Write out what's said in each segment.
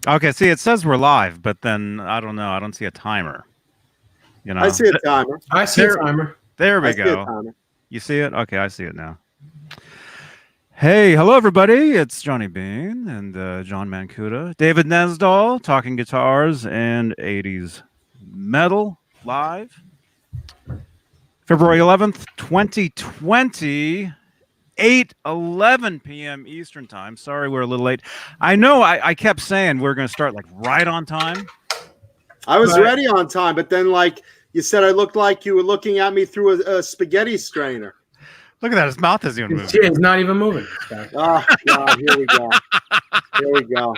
Okay, see, it says we're live, but then I don't know. I don't see a timer. You know, I see a timer. I see a timer. There we I see a go. timer. You see it? Okay, I see it now. Hey, hello everybody. It's Johnny Beane and John Mancuda, David Nesdahl, talking guitars and 80s metal live. February 11th, 2020. 8:11 p.m. Eastern time. Sorry, we're a little late. I know I kept saying we are going to start like right on time. I was ready on time, but then like you said, I looked like you were looking at me through a spaghetti strainer. Look at that. His mouth isn't even moving. It's not even moving. Oh, God, here we go. Here we go.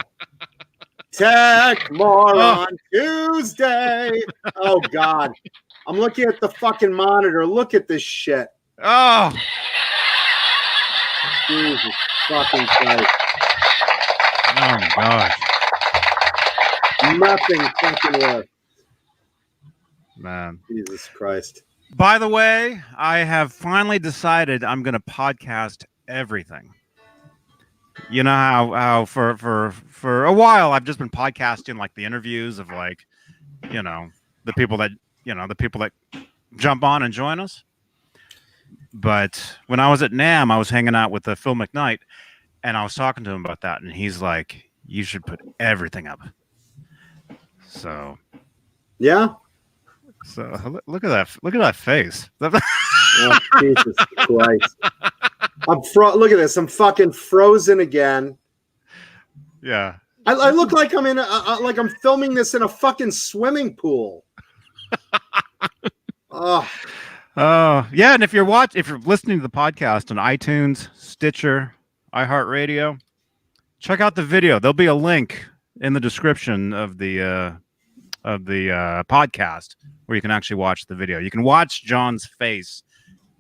Tech more on Tuesday. Oh, God. I'm looking at the fucking monitor. Look at this shit. Oh. Jesus fucking Christ. Oh, my gosh. Nothing fucking works. Man. Jesus Christ. By the way, I have finally decided I'm going to podcast everything. You know how for a while I've just been podcasting like the interviews of like, you know, the people that jump on and join us. But when I was at NAMM, I was hanging out with Phil McKnight, and I was talking to him about that, and he's like, "You should put everything up." So, yeah. So look at that! Look at that face. Oh, Jesus Christ! Look at this. I'm fucking frozen again. Yeah. I look like I'm in like I'm filming this in a fucking swimming pool. Oh. Yeah, and if you're listening to the podcast on iTunes, Stitcher, iHeartRadio, check out the video. There'll be a link in the description of the podcast where you can actually watch the video. You can watch John's face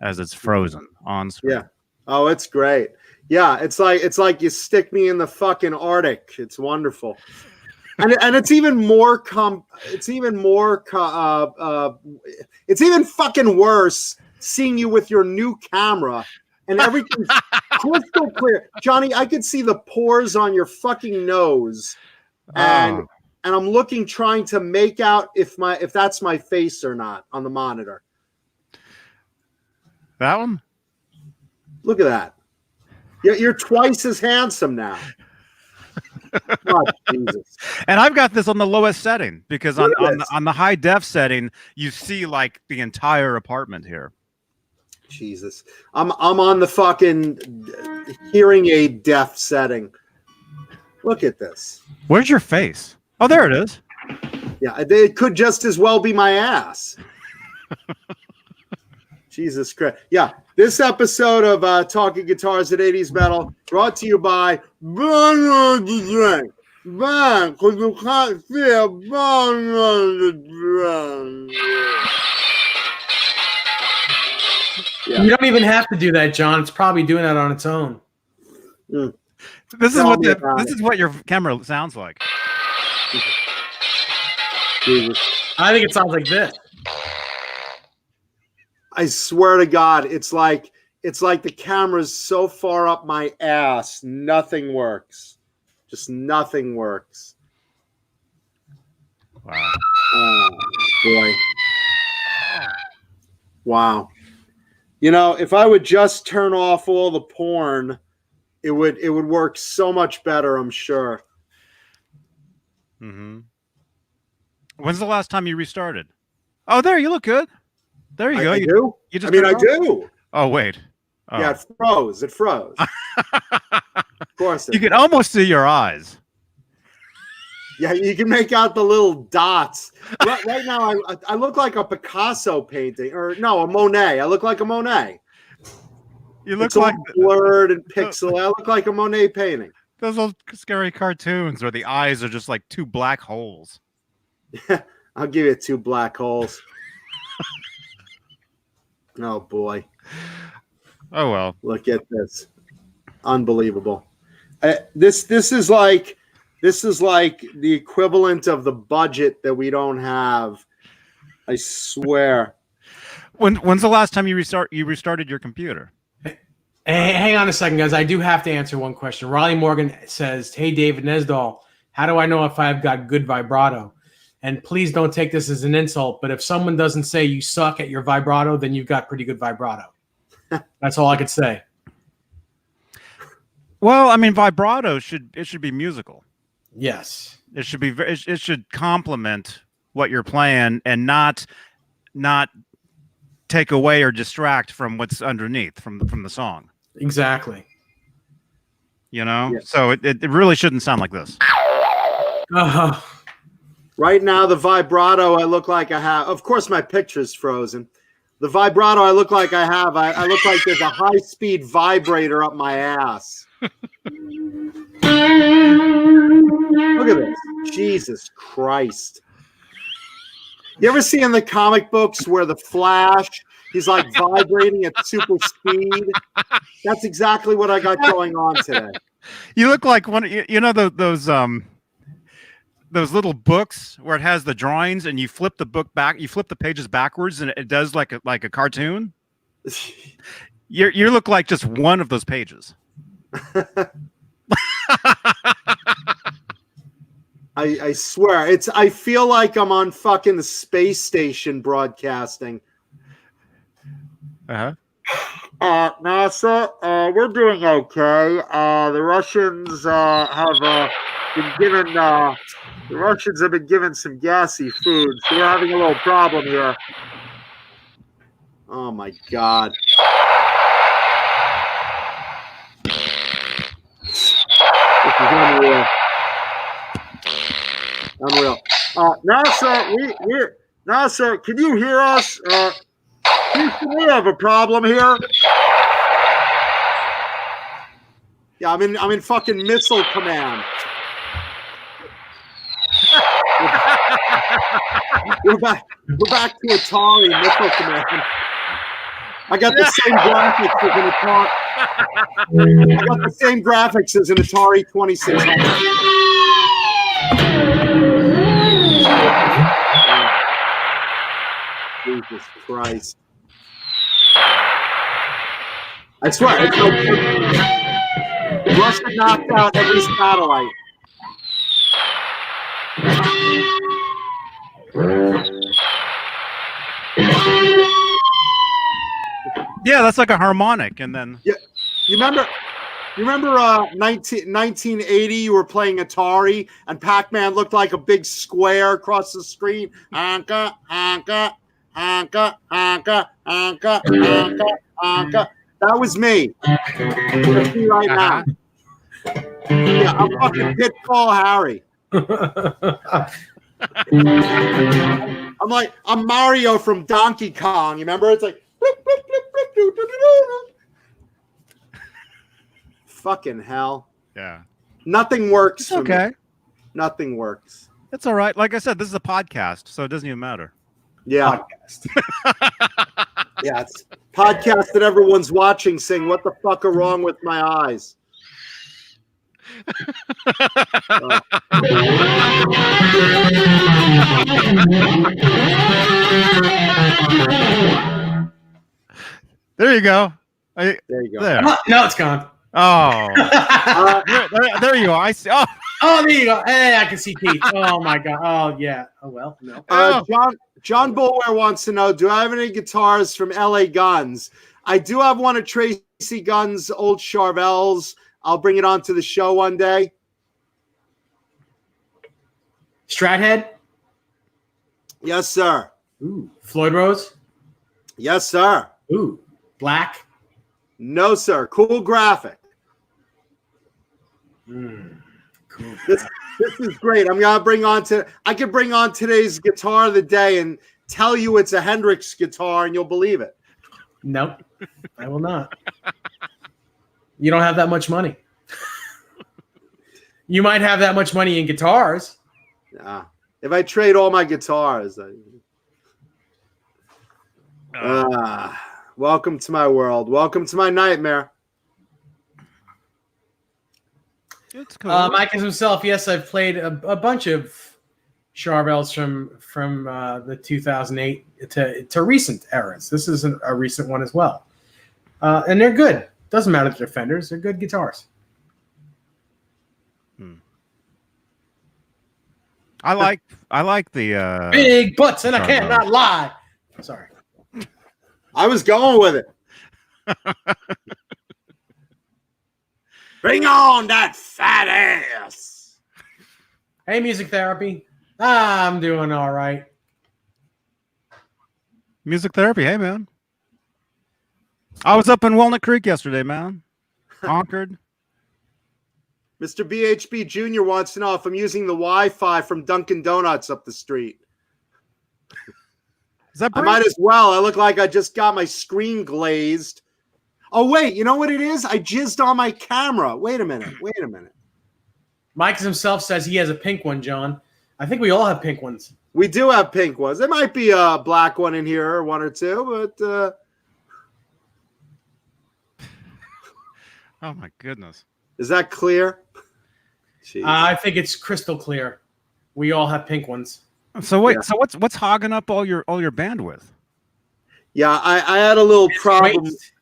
as it's frozen on screen. Yeah. Oh, it's great. Yeah, it's like you stick me in the fucking Arctic. It's wonderful. And it's even more it's even fucking worse seeing you with your new camera and everything's crystal clear. Johnny, I could see the pores on your fucking nose. And I'm looking, trying to make out if that's my face or not on the monitor. That one? Look at that. You're twice as handsome now. Oh, Jesus. And I've got this on the lowest setting because on the high def setting, you see like the entire apartment here. Jesus. I'm on the fucking hearing aid deaf setting. Look at this. Where's your face? Oh, there it is. Yeah, it could just as well be my ass. Jesus Christ. Yeah, this episode of Talking Guitars at 80s Metal brought to you by Burn on the Drink. Burn, because you can't see a burn on the drink. Yeah. You don't even have to do that, John. It's probably doing that on its own. Mm. This is what your camera sounds like. Jesus. I think it sounds like this. I swear to God, it's like the camera's so far up my ass, nothing works. Just nothing works. Wow. Oh, boy. Wow. You know, if I would just turn off all the porn, it would work so much better, I'm sure. Mm-hmm. When's the last time you restarted? Oh, there, you look good. There you go. I do? You just I do. Oh, wait. Oh. Yeah, it froze. It froze. Of course. You can almost see your eyes. Yeah, you can make out the little dots. Right now, I look like a Picasso painting. Or, no, a Monet. I look like a Monet. You look it's like all blurred and pixel. I look like a Monet painting. Those old scary cartoons where the eyes are just like two black holes. I'll give you 2 black holes. Oh boy. Oh well. Look at this. Unbelievable. This is like the equivalent of the budget that we don't have. I swear. When's the last time you restarted your computer? Hey, hang on a second, guys. I do have to answer one question. Riley Morgan says, "Hey, David Nesdahl, How do I know if I've got good vibrato? And please don't take this as an insult, but if someone doesn't say you suck at your vibrato, then you've got pretty good vibrato. That's all I could say. Well, I mean, vibrato should be musical. Yes. It should be. It should complement what you're playing and not take away or distract from what's underneath from the song. Exactly. You know, Yeah. so it really shouldn't sound like this. Uh-huh. Right now, the vibrato I look like I have. Of course, my picture's frozen. The vibrato I look like I have. I look like there's a high-speed vibrator up my ass. Look at this. Jesus Christ. You ever see in the comic books where the Flash, he's like vibrating at super speed? That's exactly what I got going on today. You look like one. You know those little books where it has the drawings and you flip the book back, you flip the pages backwards and it does like a cartoon. You look like just one of those pages. I swear, I feel like I'm on fucking the space station broadcasting. Uh-huh. NASA, we're doing okay. The Russians have been given the Russians have been given some gassy food, so we're having a little problem here. Oh my God. This is unreal. Unreal. NASA, can you hear us? Houston, we have a problem here. Yeah, I'm in fucking missile command. We're back to Atari missile command. I got the same graphics as an Atari. I got the same graphics as an Atari 2600. Jesus Christ. I swear, it's like Russia knocked out every satellite. Yeah, that's like a harmonic, and then Yeah, you remember 1980? You were playing Atari, and Pac-Man looked like a big square across the screen. Anka, anka, anka, anka, anka, anka, anka. That was me. That's me right now. Yeah, I'm fucking Pitfall Harry. I'm Mario from Donkey Kong. You remember? It's like fucking hell. yeah, Nothing works it's for okay. me. Nothing works. It's all right. Like I said, this is a podcast, so it doesn't even matter. Yeah. Podcast. Yeah, it's podcast that everyone's watching saying, what the fuck are wrong with my eyes? There you go. There you go. There. No, it's gone. Oh, there you are. I see. Oh, Oh, there you go. Hey, I can see Keith. Oh my God. Oh yeah. Oh well. No. John Bulwer wants to know, do I have any guitars from LA Guns? I do have one of Tracy Gunn's old Charvels. I'll bring it on to the show one day. Strathead. Yes, sir. Ooh. Floyd Rose. Yes, sir. Ooh. Black. No, sir. Cool graphic. Cool. This is great. I could bring on today's guitar of the day and tell you it's a Hendrix guitar and you'll believe it. Nope. I will not. You don't have that much money. You might have that much money in guitars. Yeah. If I trade all my guitars, welcome to my world. Welcome to my nightmare. it's cool. Mike is himself. Yes, I've played a bunch of Charvels from the 2008 to recent eras. This is a recent one as well, and they're good. Doesn't matter if they're Fenders; they're good guitars. I like the Big butts, and I Sorry, cannot lie. Sorry. I was going with it. Bring on that fat ass. Hey, music therapy. I'm doing all right. music therapy. Hey, man. I was up in Walnut Creek yesterday, man. Concord. Mr. BHB Jr. wants to know if I'm using the Wi-Fi from Dunkin' Donuts up the street. Is that I might as well. I look like I just got my screen glazed. Oh, wait. You know what it is? I jizzed on my camera. Wait a minute. Mike himself says he has a pink one, John. I think we all have pink ones. We do have pink ones. There might be a black one in here, or one or two, but Oh my goodness. is that clear? Jeez. I think it's crystal clear. We all have pink ones. So wait, Yeah. so what's hogging up all your bandwidth? Yeah, I had a little problem. Waste.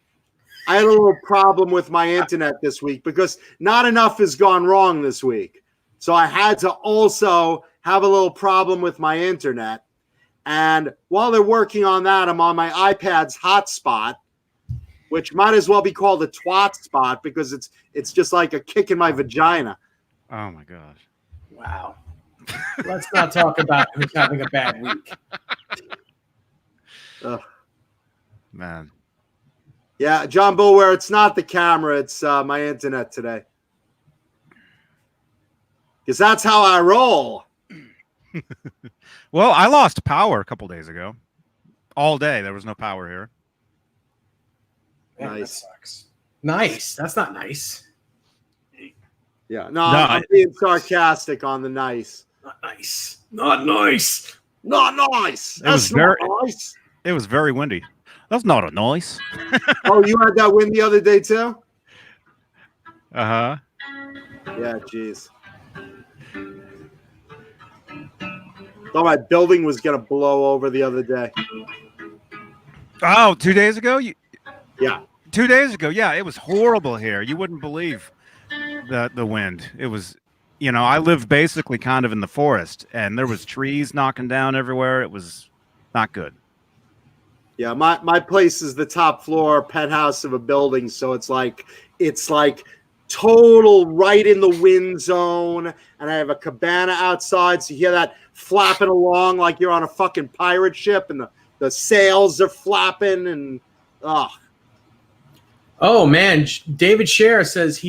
I had a little problem with my internet this week because not enough has gone wrong this week. So I had to also have a little problem with my internet. And while they're working on that, I'm on my iPad's hotspot, which might as well be called a twat spot because it's just like a kick in my vagina. Oh my gosh. Wow. Let's not talk about who's having a bad week. Man. Yeah, John Bulwer, it's not the camera, it's my internet today. Because that's how I roll. Well, I lost power a couple days ago. All day there was no power here. Man, that Nice. sucks. Nice. That's not nice. Yeah, no, I'm being sarcastic on the nice. Not nice. Not nice. Not nice. It was That's not nice. It was very windy. That's not a noise. Oh, you had that win the other day too? Uh-huh. Yeah, jeez. Thought my building was gonna blow over the other day. Oh, 2 days ago? Yeah. 2 days ago, yeah, it was horrible here. You wouldn't believe the wind. It was, I live basically kind of in the forest, and there was trees knocking down everywhere. It was not good. Yeah, my place is the top floor penthouse of a building, so it's like total right in the wind zone, and I have a cabana outside, so you hear that flapping along like you're on a fucking pirate ship, and the sails are flapping, and Oh man, David Scher says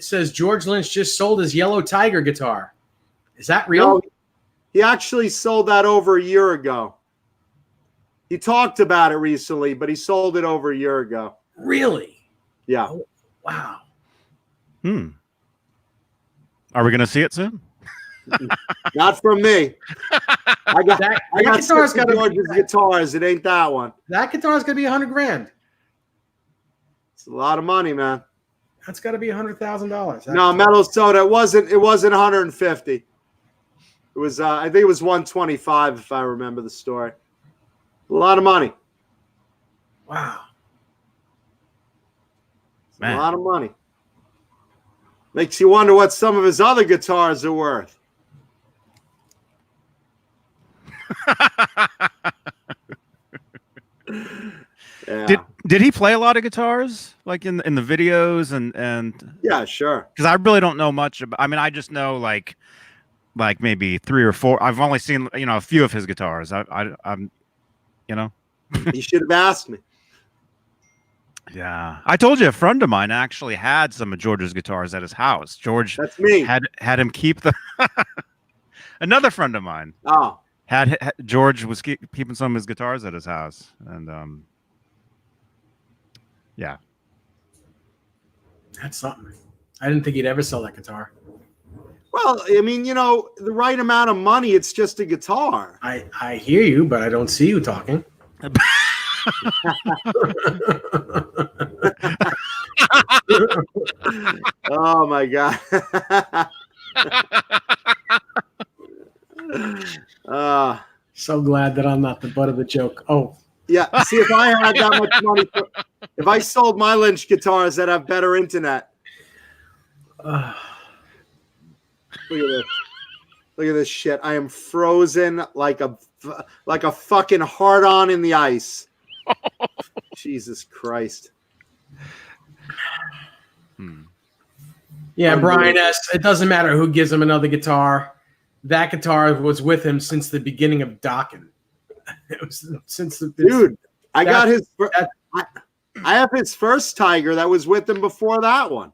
says George Lynch just sold his Yellow Tiger guitar. Is that real? No, he actually sold that over a year ago. He talked about it recently, but he sold it over a year ago. Really? Yeah. Oh, wow. Are we going to see it soon? Not from me. I got guitar's gotta George's guitars. It ain't that one. That guitar's gonna be $100,000. It's a lot of money, man. That's got to be $100,000. No, Metal Soda. It wasn't 150. It was I think it was 125 if I remember the story. A lot of money. Wow. Man. A lot of money. Makes you wonder what some of his other guitars are worth. Yeah. Did he play a lot of guitars, like in the videos and? Yeah, sure. Because I really don't know much about. I mean, I just know like maybe 3 or 4. I've only seen a few of his guitars. I'm. You should have asked me. Yeah, I told you a friend of mine actually had some of George's guitars at his house. George, That's me. had him keep the. Another friend of mine Oh, had George was keeping some of his guitars at his house, and yeah. That's something. I didn't think he'd ever sell that guitar. well, I mean, the right amount of money. It's just a guitar. I hear you, but I don't see you talking. Oh my god. So glad that I'm not the butt of the joke. Oh, Yeah. See, if I had that much money, if I sold my Lynch guitars, I'd have better internet. Look at this. Look at this shit. I am frozen like a fucking hard on in the ice. Jesus Christ. Yeah, Brian S. It doesn't matter who gives him another guitar. That guitar was with him since the beginning of Dokken. It was since the dude. I have his first Tiger that was with him before that one.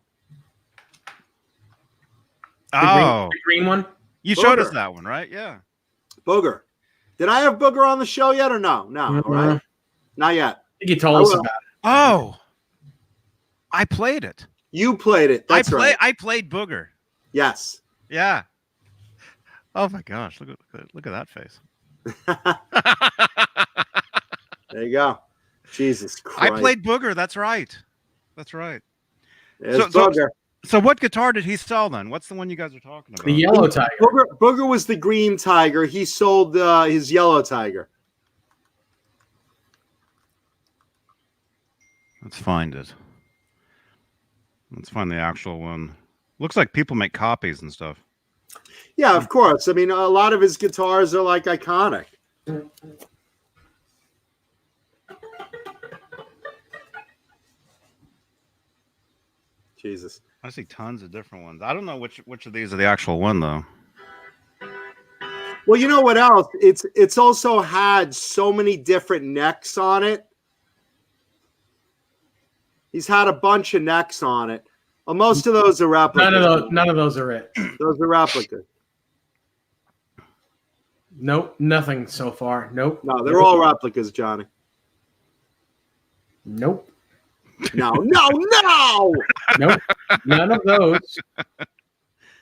The green one. You showed us that one, right? Yeah. Booger. Did I have Booger on the show yet or no? No, all right. Not yet. I think you told us about it. Oh. I played it. You played it. That's right. I played Booger. Yes. Yeah. Oh my gosh! Look at that face. There you go. Jesus Christ! I played Booger. That's right. That's right. Booger. So what guitar did he sell then? What's the one you guys are talking about? The yellow Tiger. Booger was the green Tiger. He sold his yellow Tiger. Let's find it. Let's find the actual one. Looks like people make copies and stuff. Yeah, of course. I mean, a lot of his guitars are like iconic. Jesus. I see tons of different ones. I don't know which of these are the actual one though. Well, you know what else? It's also had so many different necks on it. He's had a bunch of necks on it. Well, most of those are replicas. None of those are it. Those are replicas. Nope, nothing so far. Nope. No, they're all replicas, Johnny. Nope. No. Nope. None of those.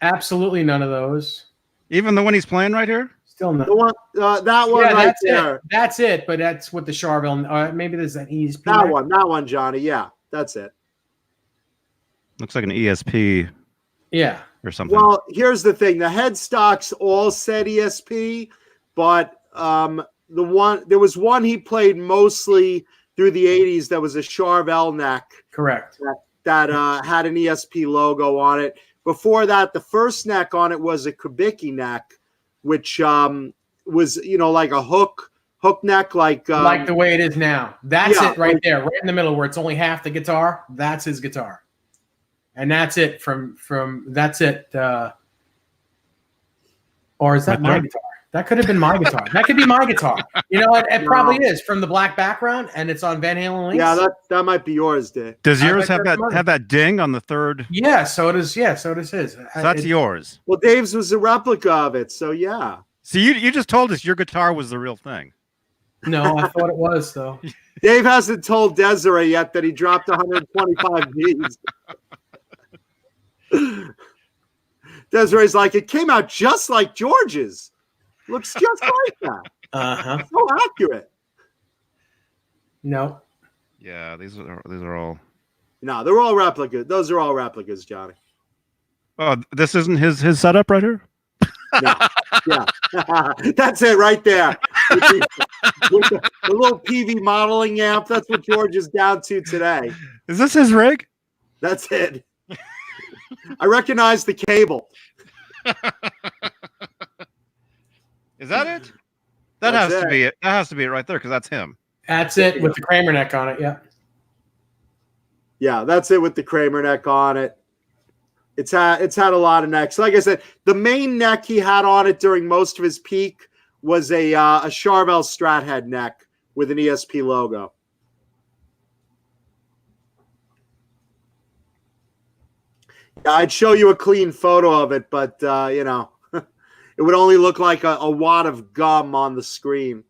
Absolutely none of those. Even the one he's playing right here? Still none. The one, that one right there. That's it, but that's with the Charvel. Maybe there's an ESP. That one, Johnny. Yeah, that's it. Looks like an ESP. Yeah. Or something. Well, here's the thing. The headstocks all said ESP, but there was one he played mostly through the 80s that was a Charvel neck. Correct. That had an ESP logo on it. Before that, the first neck on it was a Kubicki neck, which was, like a hook neck, like the way it is now. That's it right there, right in the middle where it's only half the guitar. That's his guitar. And that's it from that's it. Or is that my guitar? That could have been my guitar. That could be my guitar. It probably is from the black background, and it's on Van Halen Lynch. Yeah, that might be yours, Dave. Does yours have that ding on the third? Yeah, so does his. So that's yours. Well, Dave's was a replica of it, so yeah. So you just told us your guitar was the real thing. No, I thought it was though. Dave hasn't told Desiree yet that he dropped 125 G's. Desiree's like, it came out just like George's. Looks just like that. Uh-huh. So accurate. No. Yeah, these are all. No, they're all replicas. Those are all replicas, Johnny. Oh, this isn't his setup right here? No. Yeah. That's it right there. With the little PV modeling amp. That's what George is down to today. Is this his rig? That's it. I recognize the cable. Is that it? That has to be it. That has to be it right there because that's him. That's it with the Kramer neck on it. Yeah. Yeah, that's it with the Kramer neck on it. It's had a lot of necks. Like I said, the main neck he had on it during most of his peak was a Charvel Strat head neck with an ESP logo. Yeah, I'd show you a clean photo of it, but it would only look like a wad of gum on the screen.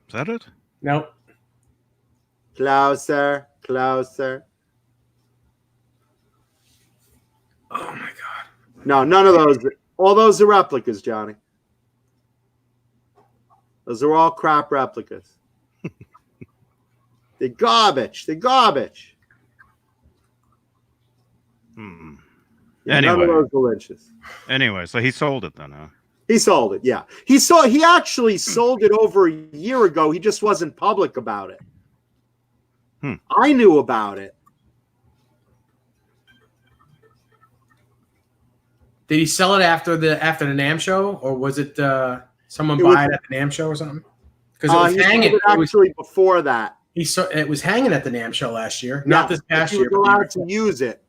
Is that it? Nope. Closer. Oh my God. No, none of those. All those are replicas, Johnny. Those are all crap replicas. They're garbage. Anyway. None of those are Lynch's. Anyway, so he sold it then, huh? He sold it, yeah. He actually sold it over a year ago. He just wasn't public about it. I knew about it. Did he sell it after the NAMM show, or was it someone buy it at the NAMM show or something? Because it was hanging. Actually, before that, it was hanging at the NAMM show last year, not this past year. He was allowed to use it.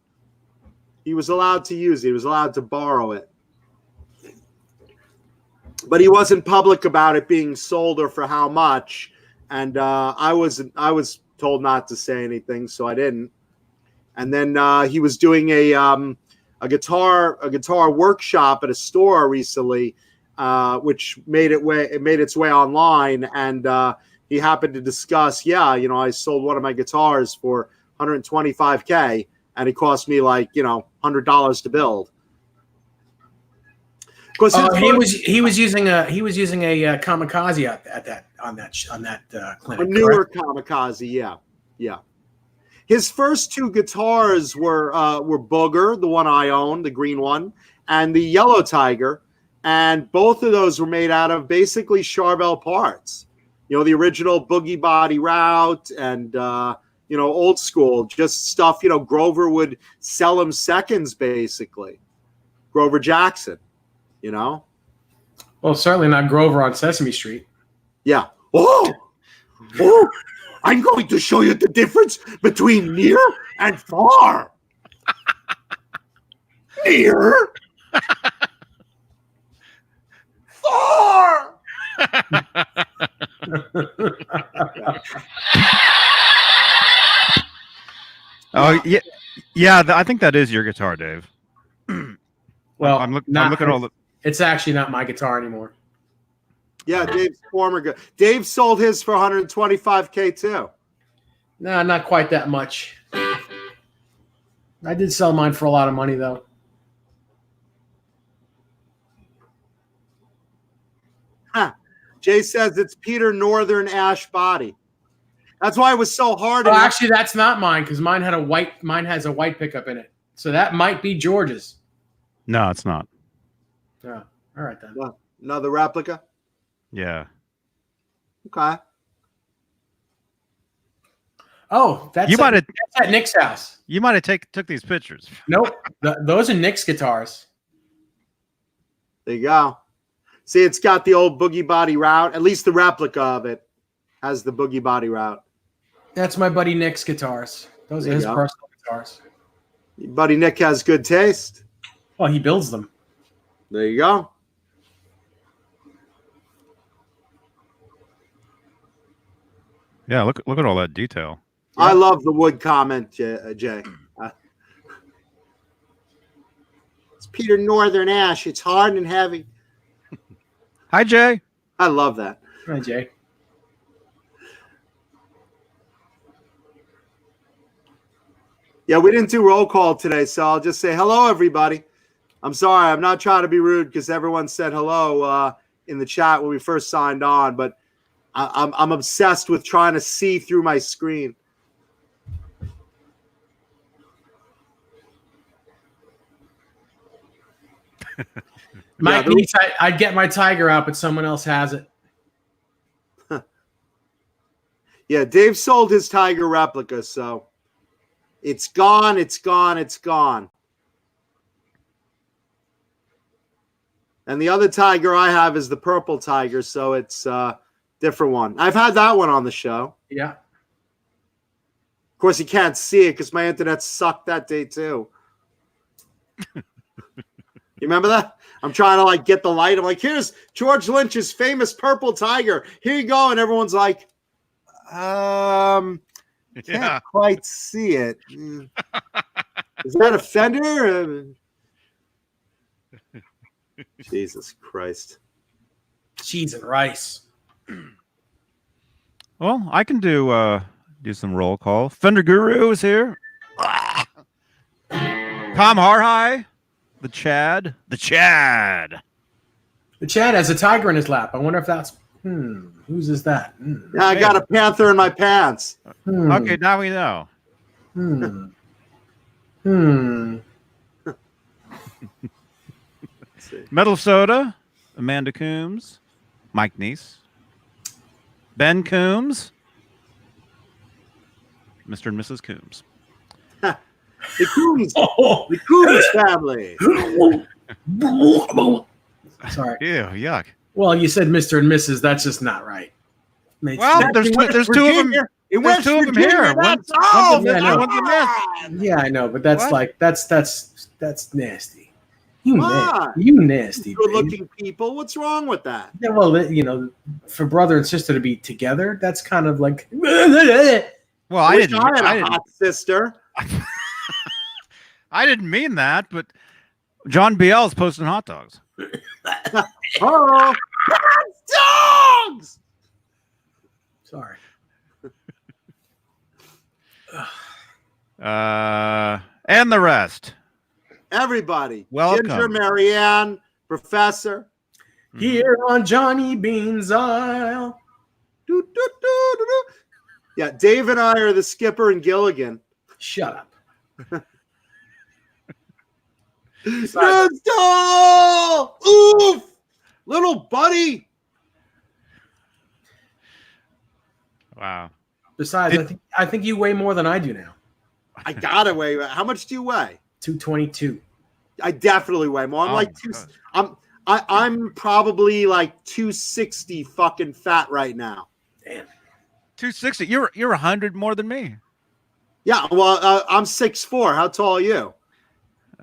He was allowed to use it. He was allowed to borrow it. But he wasn't public about it being sold or for how much. And I was told not to say anything, so I didn't. And then he was doing a guitar workshop at a store recently, which made its way online. And he happened to discuss, I sold one of my guitars for $125K, and it cost me like $100 to build. He was using a kamikaze on that clinic. A newer kamikaze, yeah. His first two guitars were Booger, the one I own, the green one, and the Yellow Tiger, and both of those were made out of basically Charvel parts. The original Boogie Body route and old school, just stuff. Grover would sell him seconds, basically. Grover Jackson. Well, certainly not Grover on Sesame Street. Yeah. Oh, I'm going to show you the difference between near and far. Near. Far. Oh, yeah. I think that is your guitar, Dave. Well, I'm looking at all the. It's actually not my guitar anymore. Yeah, Dave's former guitar. Dave sold his for $125K too. No, not quite that much. I did sell mine for a lot of money, though. Huh. Jay says it's Peter Northern Ash Body. That's why it was so hard. Oh, actually, that's not mine because mine has a white pickup in it. So that might be George's. No, it's not. Oh, all right then. What? Another replica? Yeah. Okay. Oh, that's at Nick's house. You might have took these pictures. Nope. Those are Nick's guitars. There you go. See, it's got the old Boogie Body route. At least the replica of it has the Boogie Body route. That's my buddy Nick's guitars. Those are his personal guitars. Your buddy Nick has good taste. Well, he builds them. There you go. Yeah, look at all that detail. I love the wood comment, Jay. It's Peter Northern Ash. It's hard and heavy. Hi, Jay. I love that. Hi, Jay. Yeah, we didn't do roll call today, so I'll just say hello, everybody. I'm sorry. I'm not trying to be rude because everyone said hello in the chat when we first signed on, but I'm obsessed with trying to see through my screen. Mike, I'd get my Tiger out, but someone else has it. Yeah, Dave sold his Tiger replica, so it's gone, it's gone, it's gone. And the other Tiger I have is the purple Tiger, so it's a different one. I've had that one on the show. Yeah. Of course, you can't see it because my internet sucked that day, too. You remember that? I'm trying to get the light. I'm like, here's George Lynch's famous purple Tiger. Here you go. And everyone's like, can't quite see it. Is that a Fender? Jesus Christ. Cheese and rice. Well, I can do some roll call. Fender Guru is here. Tom Harhigh. The Chad has a tiger in his lap. I wonder if that's whose is that? Yeah, I got a panther in my pants. Okay, now we know. Metal Soda, Amanda Coombs, Mike Neese, Ben Coombs, Mr. and Mrs. Coombs. The Coombs family. Sorry. Ew, yuck. Well, you said Mr. and Mrs. That's just not right. Well, there's two of them. There's two of them here. One's a miss, yeah, one's a miss. Yeah, I know, but that's What? like that's nasty. You Why? nasty. Good-looking people. What's wrong with that? Yeah, well, you know, for brother and sister to be together, that's kind of like. Well, I Wish didn't. I had I a didn't. hot sister. I didn't mean that, but John BL's posting hot dogs. Oh, dogs! Sorry. And the rest. Everybody. Welcome. Ginger, Marianne, Professor. Here on Johnny Bean's Isle. Do, do, do, do, do. Yeah, Dave and I are the skipper and Gilligan. Shut up. Let's go! Oof! Little buddy. Wow. Besides, I think you weigh more than I do now. I gotta weigh. How much do you weigh? 222. I definitely weigh more. I'm Oh like my two. God. I'm probably like 260 fucking fat right now. Damn. 260. You're 100 more than me. Yeah, well, I'm 6'4". How tall are you?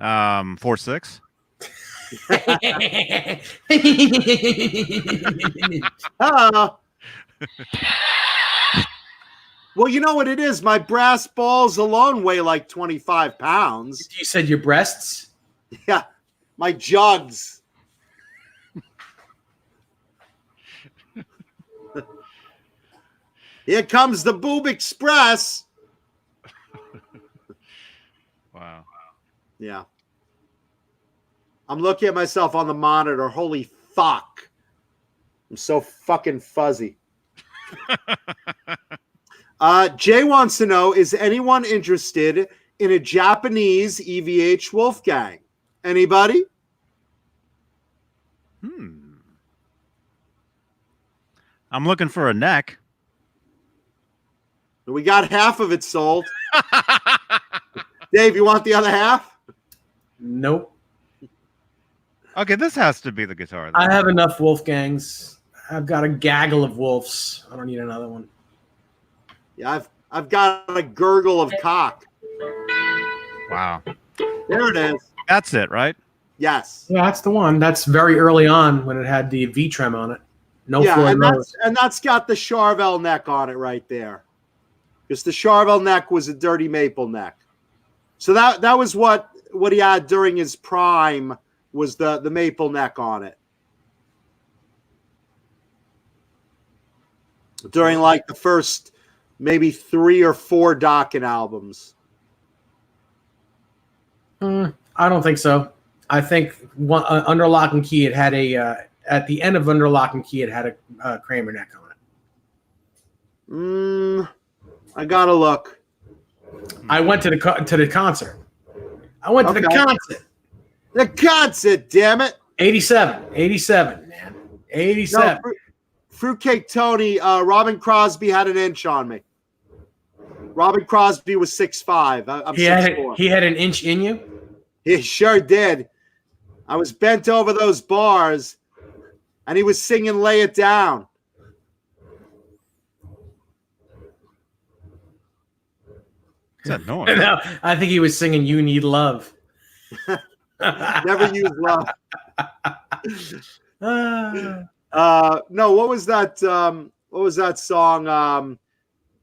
4'6". Well, you know what it is? My brass balls alone weigh like 25 pounds. You said your breasts? Yeah, my jugs. Here comes the Boob Express. Wow. Yeah. I'm looking at myself on the monitor. Holy fuck. I'm so fucking fuzzy. Jay wants to know, is anyone interested in a Japanese EVH Wolfgang? Anybody? I'm looking for a neck. We got half of it sold. Dave, you want the other half? Nope. Okay, this has to be the guitar. Then. I have enough Wolfgangs. I've got a gaggle of wolves. I don't need another one. Yeah, I've got a gurgle of cock. Wow. There it is. That's it, right? Yes. Yeah, that's the one. That's very early on when it had the V-trem on it. No Yeah, Floyd Rose. and that's got the Charvel neck on it right there. Because the Charvel neck was a dirty maple neck. So that was what he had during his prime was the maple neck on it. During like the first maybe 3 or 4 Dokken albums. I don't think so. I think Under Lock and Key, it had a at the end of Under Lock and Key, it had a Kramer neck on it. I gotta look. I went to the concert. I went to the concert. The concert, damn it. 87, man. 87. No, Fruitcake Tony, Robin Crosby had an inch on me. Robin Crosby was 6'5". I'm 6'4". He had an inch in you? He sure did. I was bent over those bars, and he was singing Lay It Down. What's that noise? No, I think he was singing You Need Love. Never use love. No, what was that? What was that song?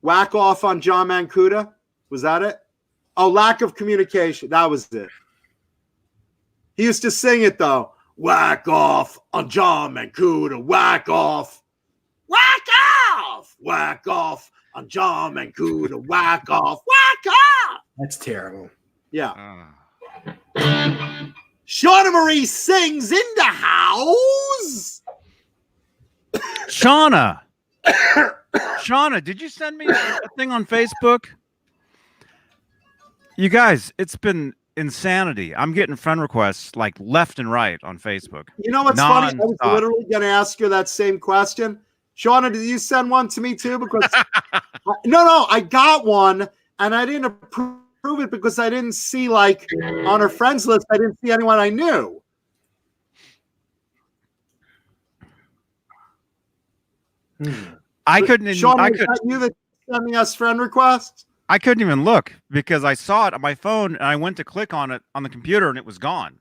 Whack Off on John Mancuda? Was that it? Oh, Lack of Communication. That was it. He used to sing it though. Whack off on John Mancuda. Whack off. Whack off. Whack off on John Mancuda. Whack off. Whack off. That's terrible. Yeah. Shauna Marie sings in the house. Shauna, did you send me a thing on Facebook? You guys, it's been insanity. I'm getting friend requests like left and right on Facebook. You know what's funny? I was Non-stop. literally going to ask you that same question. Shauna, did you send one to me too? Because no, I got one and I didn't approve it because I didn't see like on her friends list. I didn't see anyone I knew. I couldn't. Sean, I was could. that you that sending us friend requests? I couldn't even look because I saw it on my phone and I went to click on it on the computer and it was gone.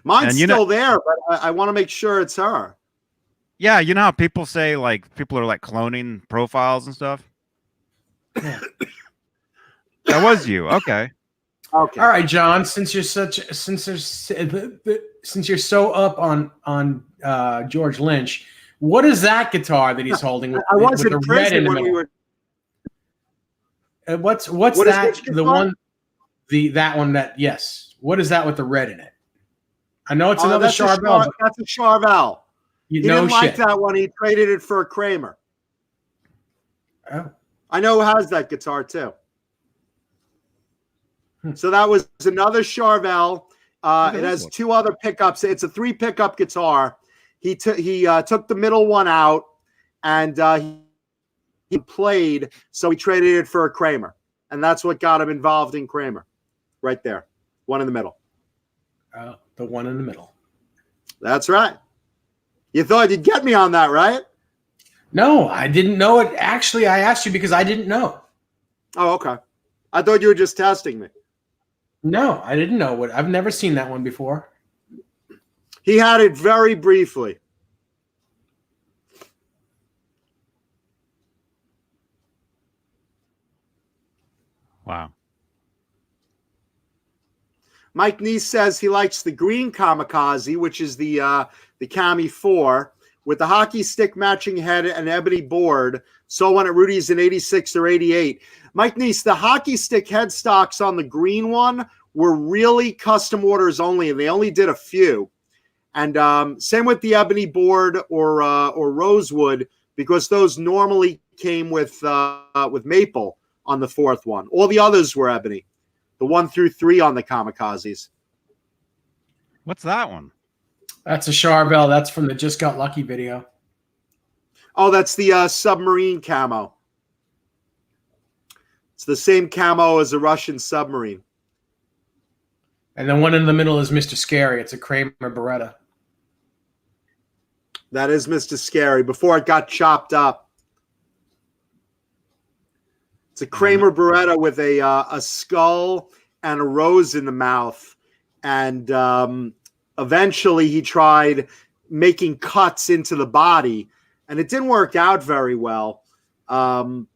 Mine's And still there, but I want to make sure it's her. Yeah, you know how people say like people are like cloning profiles and stuff. Yeah. That was you. Okay. Okay. All right, John. Since you're so up on George Lynch, what is that guitar that he's holding with, I was with in the red in prison the when middle? we were. What's What is that? which The guitar? one, that one that yes. What is that with the red in it? I know it's another That's a Charvel. That's a Charvel. You He know didn't like shit. that one. He traded it for a Kramer. Oh. I know who has that guitar too. So that was another Charvel. It has two other pickups. It's a 3 pickup guitar. He took the middle one out and he played. So he traded it for a Kramer, and that's what got him involved in Kramer. Right there, one in the middle. Oh, the one in the middle. That's right. You thought you'd get me on that, right? No, I didn't know it. Actually, I asked you because I didn't know. Oh, okay. I thought you were just testing me. No, I didn't know what. I've never seen that one before. He had it very briefly. Wow. Mike Neese says he likes the green Kamikaze, which is the Cami 4, with the hockey stick matching head and ebony board. Saw one at Rudy's in 86 or 88. Mike Neese, the hockey stick headstocks on the green one were really custom orders only, and they only did a few. And same with the ebony board or rosewood, because those normally came with maple on the 4th one. All the others were ebony. The 1 through 3 on the Kamikazes. What's that one? That's a Charvel. That's from the Just Got Lucky video. Oh, that's the submarine camo. It's the same camo as a Russian submarine. And the one in the middle is Mr. Scary. It's a Kramer Beretta. That is Mr. Scary, before it got chopped up. It's a Kramer Beretta with a skull and a rose in the mouth. And eventually he tried making cuts into the body, and it didn't work out very well. And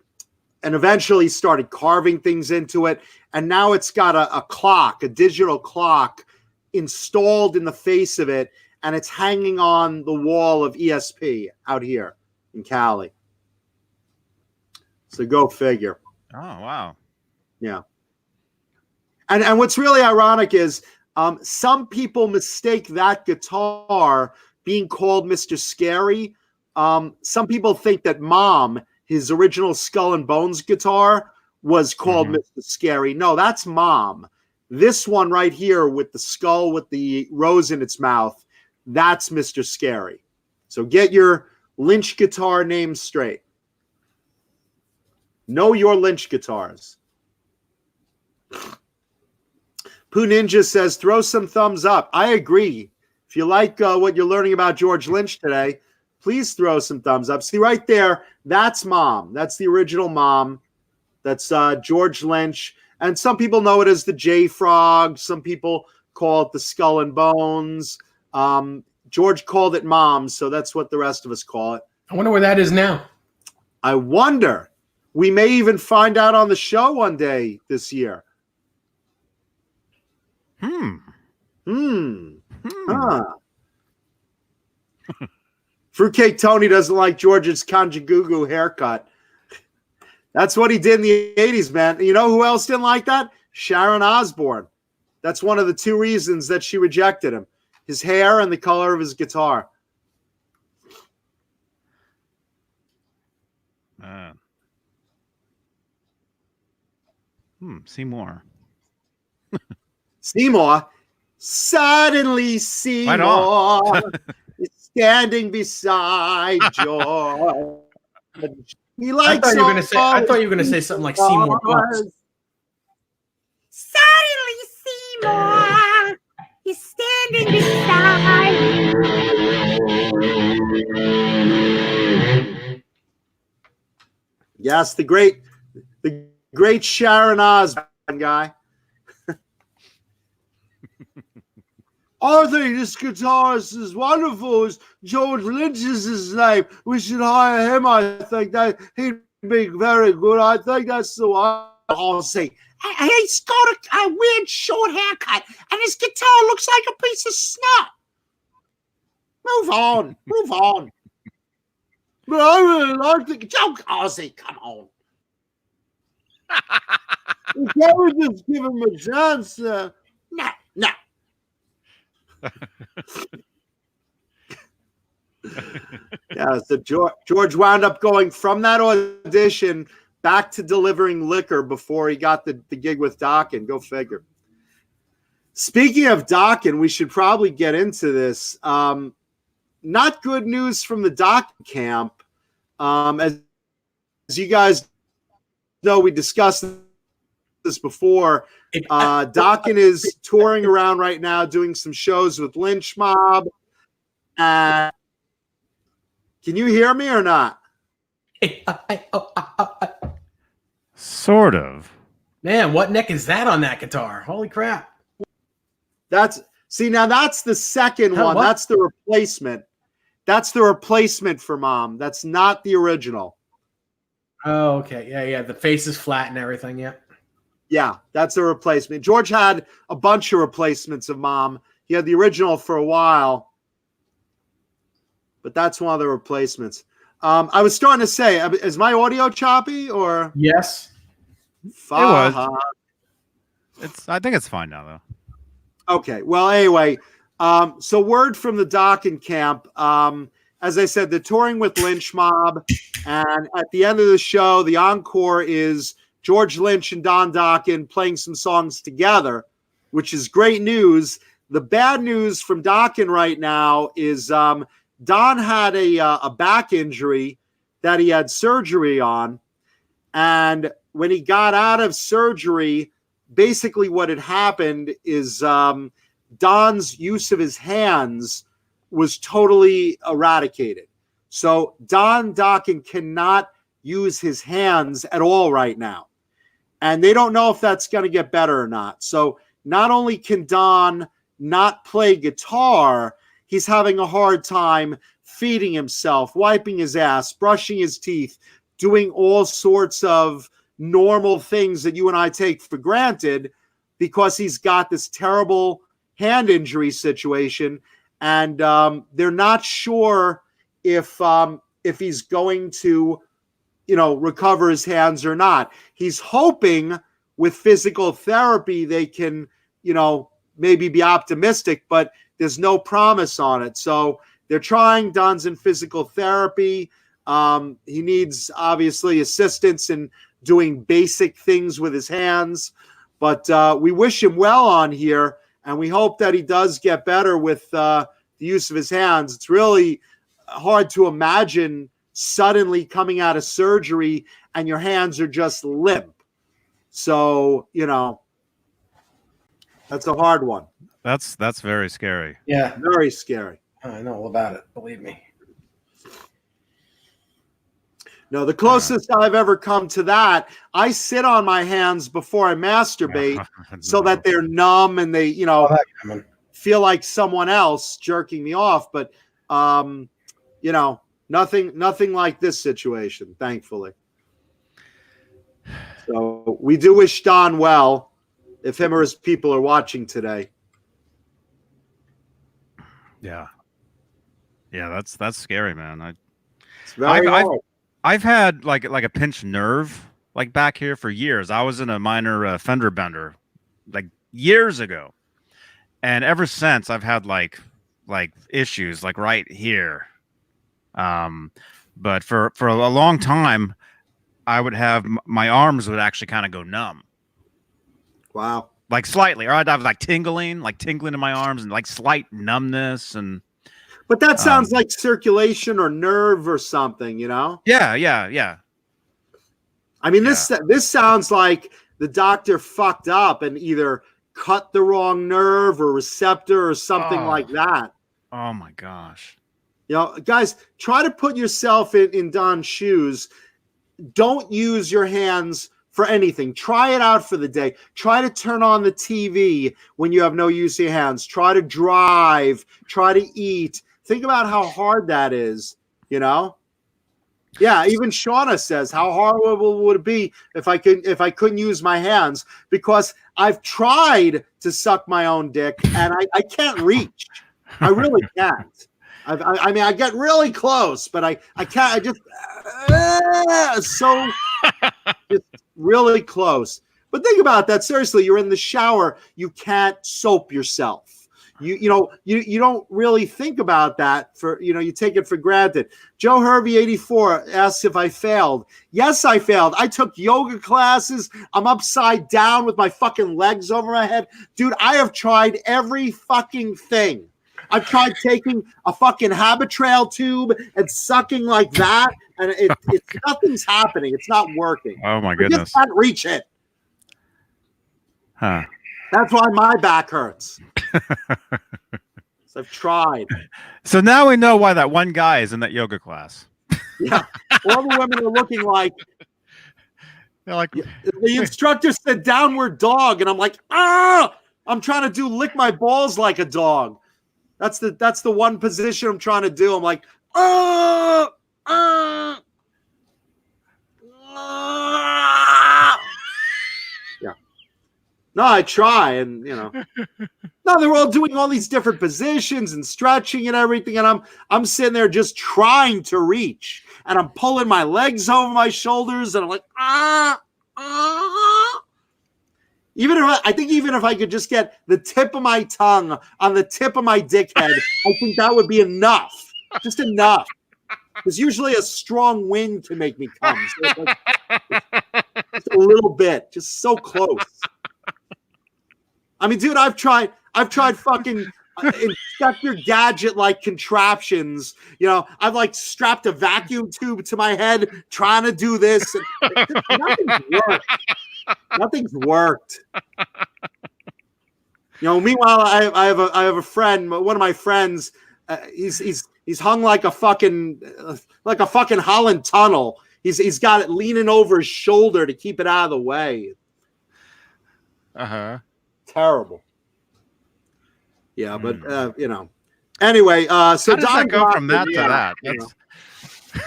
eventually started carving things into it. And now it's got a clock, a digital clock installed in the face of it. And it's hanging on the wall of ESP out here in Cali. So go figure. Oh, wow. Yeah. And what's really ironic is some people mistake that guitar being called Mr. Scary. Some people think that Mom, his original Skull and Bones guitar, was called Mr. Scary. No, that's Mom. This one right here with the skull with the rose in its mouth, that's Mr. Scary. So get your Lynch guitar name straight. Know your Lynch guitars. Pooh Ninja says, throw some thumbs up. I agree. If you like what you're learning about George Lynch today, please throw some thumbs up. See right there, that's Mom. That's the original Mom. That's George Lynch. And some people know it as the J-Frog. Some people call it the Skull and Bones. George called it Mom, so that's what the rest of us call it. I wonder where that is now. I wonder. We may even find out on the show one day this year. Huh. Fruitcake Tony doesn't like George's Kanjagugu haircut. That's what he did in the 80s, man. You know who else didn't like that? Sharon Osbourne. That's one of the 2 reasons that she rejected him. His hair and the color of his guitar. Seymour. Seymour. Suddenly Seymour is standing beside George. He likes I thought you were gonna say something like Seymour Butts. Suddenly Seymour is standing beside you. Yes, the great Sharon Osbourne guy. I think this guitarist is wonderful. George Lynch is his name. We should hire him. I think that he'd be very good. I think that's the one. I'll say, he's got a weird short haircut, and his guitar looks like a piece of snot. Move on. But I really like the joke. Ozzy, come on. You can't just give him a chance. No. Yeah, so George wound up going from that audition back to delivering liquor before he got the gig with Dokken. Go figure. Speaking of Dokken, we should probably get into this. Not good news from the Dokken camp. As you guys know, we discussed this before. Dokken is touring around right now, doing some shows with Lynch Mob. Can you hear me or not? Sort of. Man, what neck is that on that guitar? Holy crap. That's the second one. What? That's the replacement. That's the replacement for Mom. That's not the original. Oh, okay. Yeah. The face is flat and everything. Yeah. Yeah, that's a replacement. George had a bunch of replacements of Mom. He had the original for a while, but that's one of the replacements. I was starting to say, is my audio choppy or? Yes. It was. I think it's fine now, though. Okay. Well, anyway, so word from the Dokken camp. As I said, they're touring with Lynch Mob, and at the end of the show, the encore is George Lynch and Don Dokken playing some songs together, which is great news. The bad news from Dokken right now is Don had a back injury that he had surgery on, and when he got out of surgery, basically what had happened is Don's use of his hands was totally eradicated. So Don Dokken cannot use his hands at all right now. And they don't know if that's going to get better or not. So not only can Don not play guitar, he's having a hard time feeding himself, wiping his ass, brushing his teeth, doing all sorts of normal things that you and I take for granted because he's got this terrible hand injury situation. And they're not sure if he's going to, recover his hands or not. He's hoping with physical therapy they can, maybe be optimistic, but there's no promise on it. So they're trying. Don's in physical therapy. He needs, obviously, assistance in doing basic things with his hands. But we wish him well on here, and we hope that he does get better with the use of his hands. It's really hard to imagine suddenly coming out of surgery and your hands are just limp. So, that's a hard one. That's very scary. Yeah. Very scary. I know all about it. Believe me. No, the closest I've ever come to that, I sit on my hands before I masturbate so that they're numb and they, feel like someone else jerking me off. But, nothing like this situation, thankfully. So we do wish Don well if him or his people are watching today. Yeah. Yeah, that's scary, man. It's very hard. I've had like a pinched nerve like back here for years. I was in a minor fender bender like years ago, and ever since I've had like issues like right here. But for a long time, I would have my arms would actually kind of go numb. Wow. Like slightly, or I'd have like tingling in my arms and like slight numbness and. But that sounds like circulation or nerve or something, Yeah. I mean, this sounds like the doctor fucked up and either cut the wrong nerve or receptor or something like that. Oh my gosh. Guys, try to put yourself in Don's shoes. don't use your hands for anything. Try it out for the day. Try to turn on the TV when you have no use of your hands. Try to drive. Try to eat. Think about how hard that is, you know? Yeah, even Shauna says, how horrible would it be if I couldn't use my hands? Because I've tried to suck my own dick and I can't reach. I really can't. I mean, I get really close, but I can't. I just so just really close. But think about that seriously. You're in the shower. You can't soap yourself. You don't really think about that you take it for granted. Joe Hervey 84 asks if I failed. Yes, I failed. I took yoga classes. I'm upside down with my fucking legs over my head. Dude, I have tried every fucking thing. I've tried taking a fucking Habitrail tube and sucking like that, and it's nothing's happening. It's not working. Oh my goodness. I just can't reach it. Huh. That's why my back hurts. So I've tried. So now we know why that one guy is in that yoga class. Yeah. All the women are looking like They're like the instructor said downward dog, and I'm like, I'm trying to lick my balls like a dog. That's the one position I'm trying to do. I'm like, yeah. No, I try, and no, they're all doing all these different positions and stretching and everything, and I'm sitting there just trying to reach, and I'm pulling my legs over my shoulders, and I'm like, Even if I could just get the tip of my tongue on the tip of my dickhead, I think that would be enough. Just enough. Because usually a strong wind can make me come. So it's like, just a little bit. Just so close. I mean, dude, I've tried fucking Inspector Gadget-like contraptions. I've like strapped a vacuum tube to my head trying to do this. Nothing's worked. Nothing's worked. Meanwhile, I have a friend. One of my friends. He's hung like a fucking Holland tunnel. He's got it leaning over his shoulder to keep it out of the way. Terrible. Yeah, but Anyway, so how does Don that go from Boston, that to that?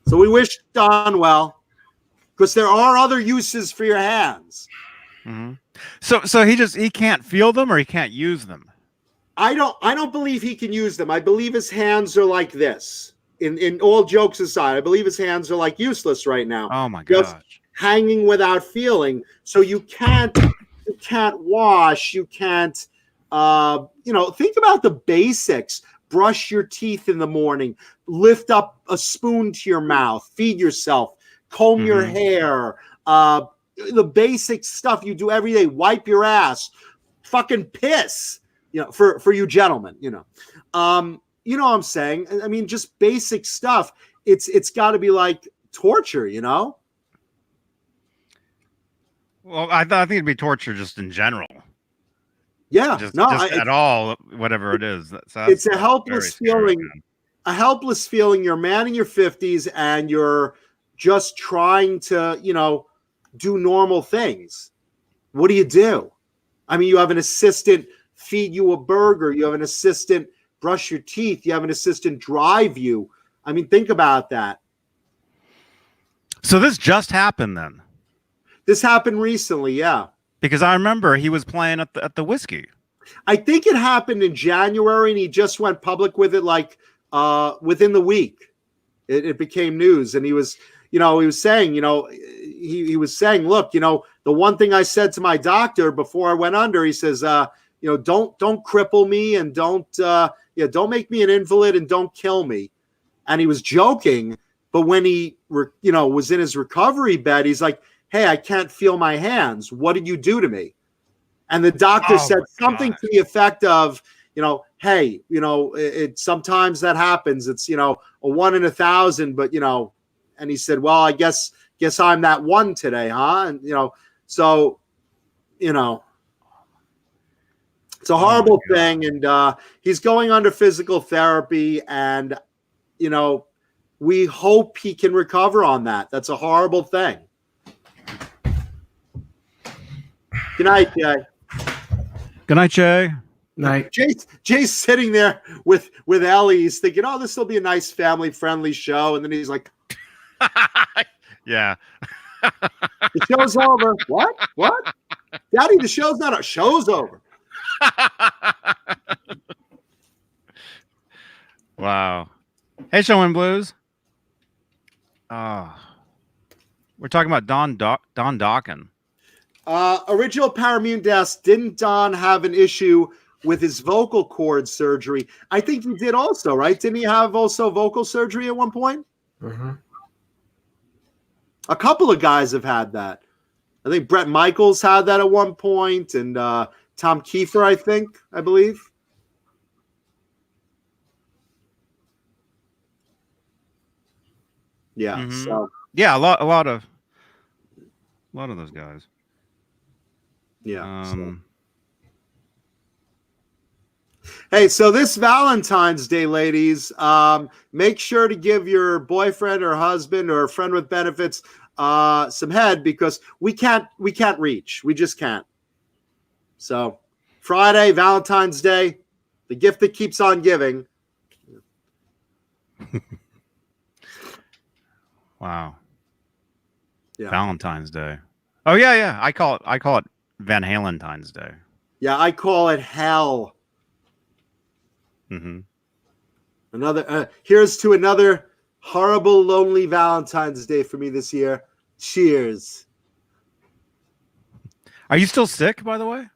So we wish Don well. Because there are other uses for your hands. Mm-hmm. So he can't feel them or he can't use them. I don't believe he can use them. I believe his hands are like this. In all jokes aside, I believe his hands are like useless right now. Oh my gosh. Just hanging without feeling. So you can't wash, you can't think about the basics. Brush your teeth in the morning, lift up a spoon to your mouth, feed yourself. Comb your hair, the basic stuff you do every day. Wipe your ass, fucking piss. For you gentlemen, what I'm saying. I mean, just basic stuff. It's got to be like torture, Well, I think it'd be torture just in general. Yeah, just at all, whatever it is. It's a helpless feeling. A helpless feeling. You're a man in your 50s, and you're just trying to, do normal things. What do? I mean, you have an assistant feed you a burger. You have an assistant brush your teeth. You have an assistant drive you. I mean, think about that. So this just happened then? This happened recently, yeah. Because I remember he was playing at the Whiskey. I think it happened in January, and he just went public with it like within the week. It became news, and he was saying, he was saying, look, the one thing I said to my doctor before I went under, he says, don't cripple me, and don't make me an invalid, and don't kill me. And he was joking, but when he was in his recovery bed, he's like, hey, I can't feel my hands. What did you do to me? And the doctor said something to the effect of, hey, it sometimes that happens. It's, a 1 in 1,000, but, and he said, well, I guess I'm that one today, huh? And, so, it's a horrible thing. And he's going under physical therapy. And, we hope he can recover on that. That's a horrible thing. Good night, Jay. Good night, Jay. Night. Jay's sitting there with Ellie. He's thinking, oh, this will be a nice family-friendly show. And then he's like, yeah. the show's over. What? Daddy, the show's not over. Show's over. Wow. Hey, Showing Blues. We're talking about Don Dokken. Original Paramune Desk, didn't Don have an issue with his vocal cord surgery? I think he did also, right? Didn't he have also vocal surgery at one point? Mm-hmm. A couple of guys have had that. I think Bret Michaels had that at one point, and Tom Kiefer, I believe. Yeah. Mm-hmm. So yeah, a lot of those guys. Yeah. Hey, so this Valentine's Day, ladies, make sure to give your boyfriend or husband or friend with benefits some head, because we can't reach. We just can't. So Friday, Valentine's Day, the gift that keeps on giving. Wow. Yeah. Valentine's Day. Oh yeah. I call it Van Halentine's Day. Yeah, I call it hell. Mm-hmm. Here's to another horrible, lonely Valentine's Day for me this year. Cheers. Are you still sick, by the way?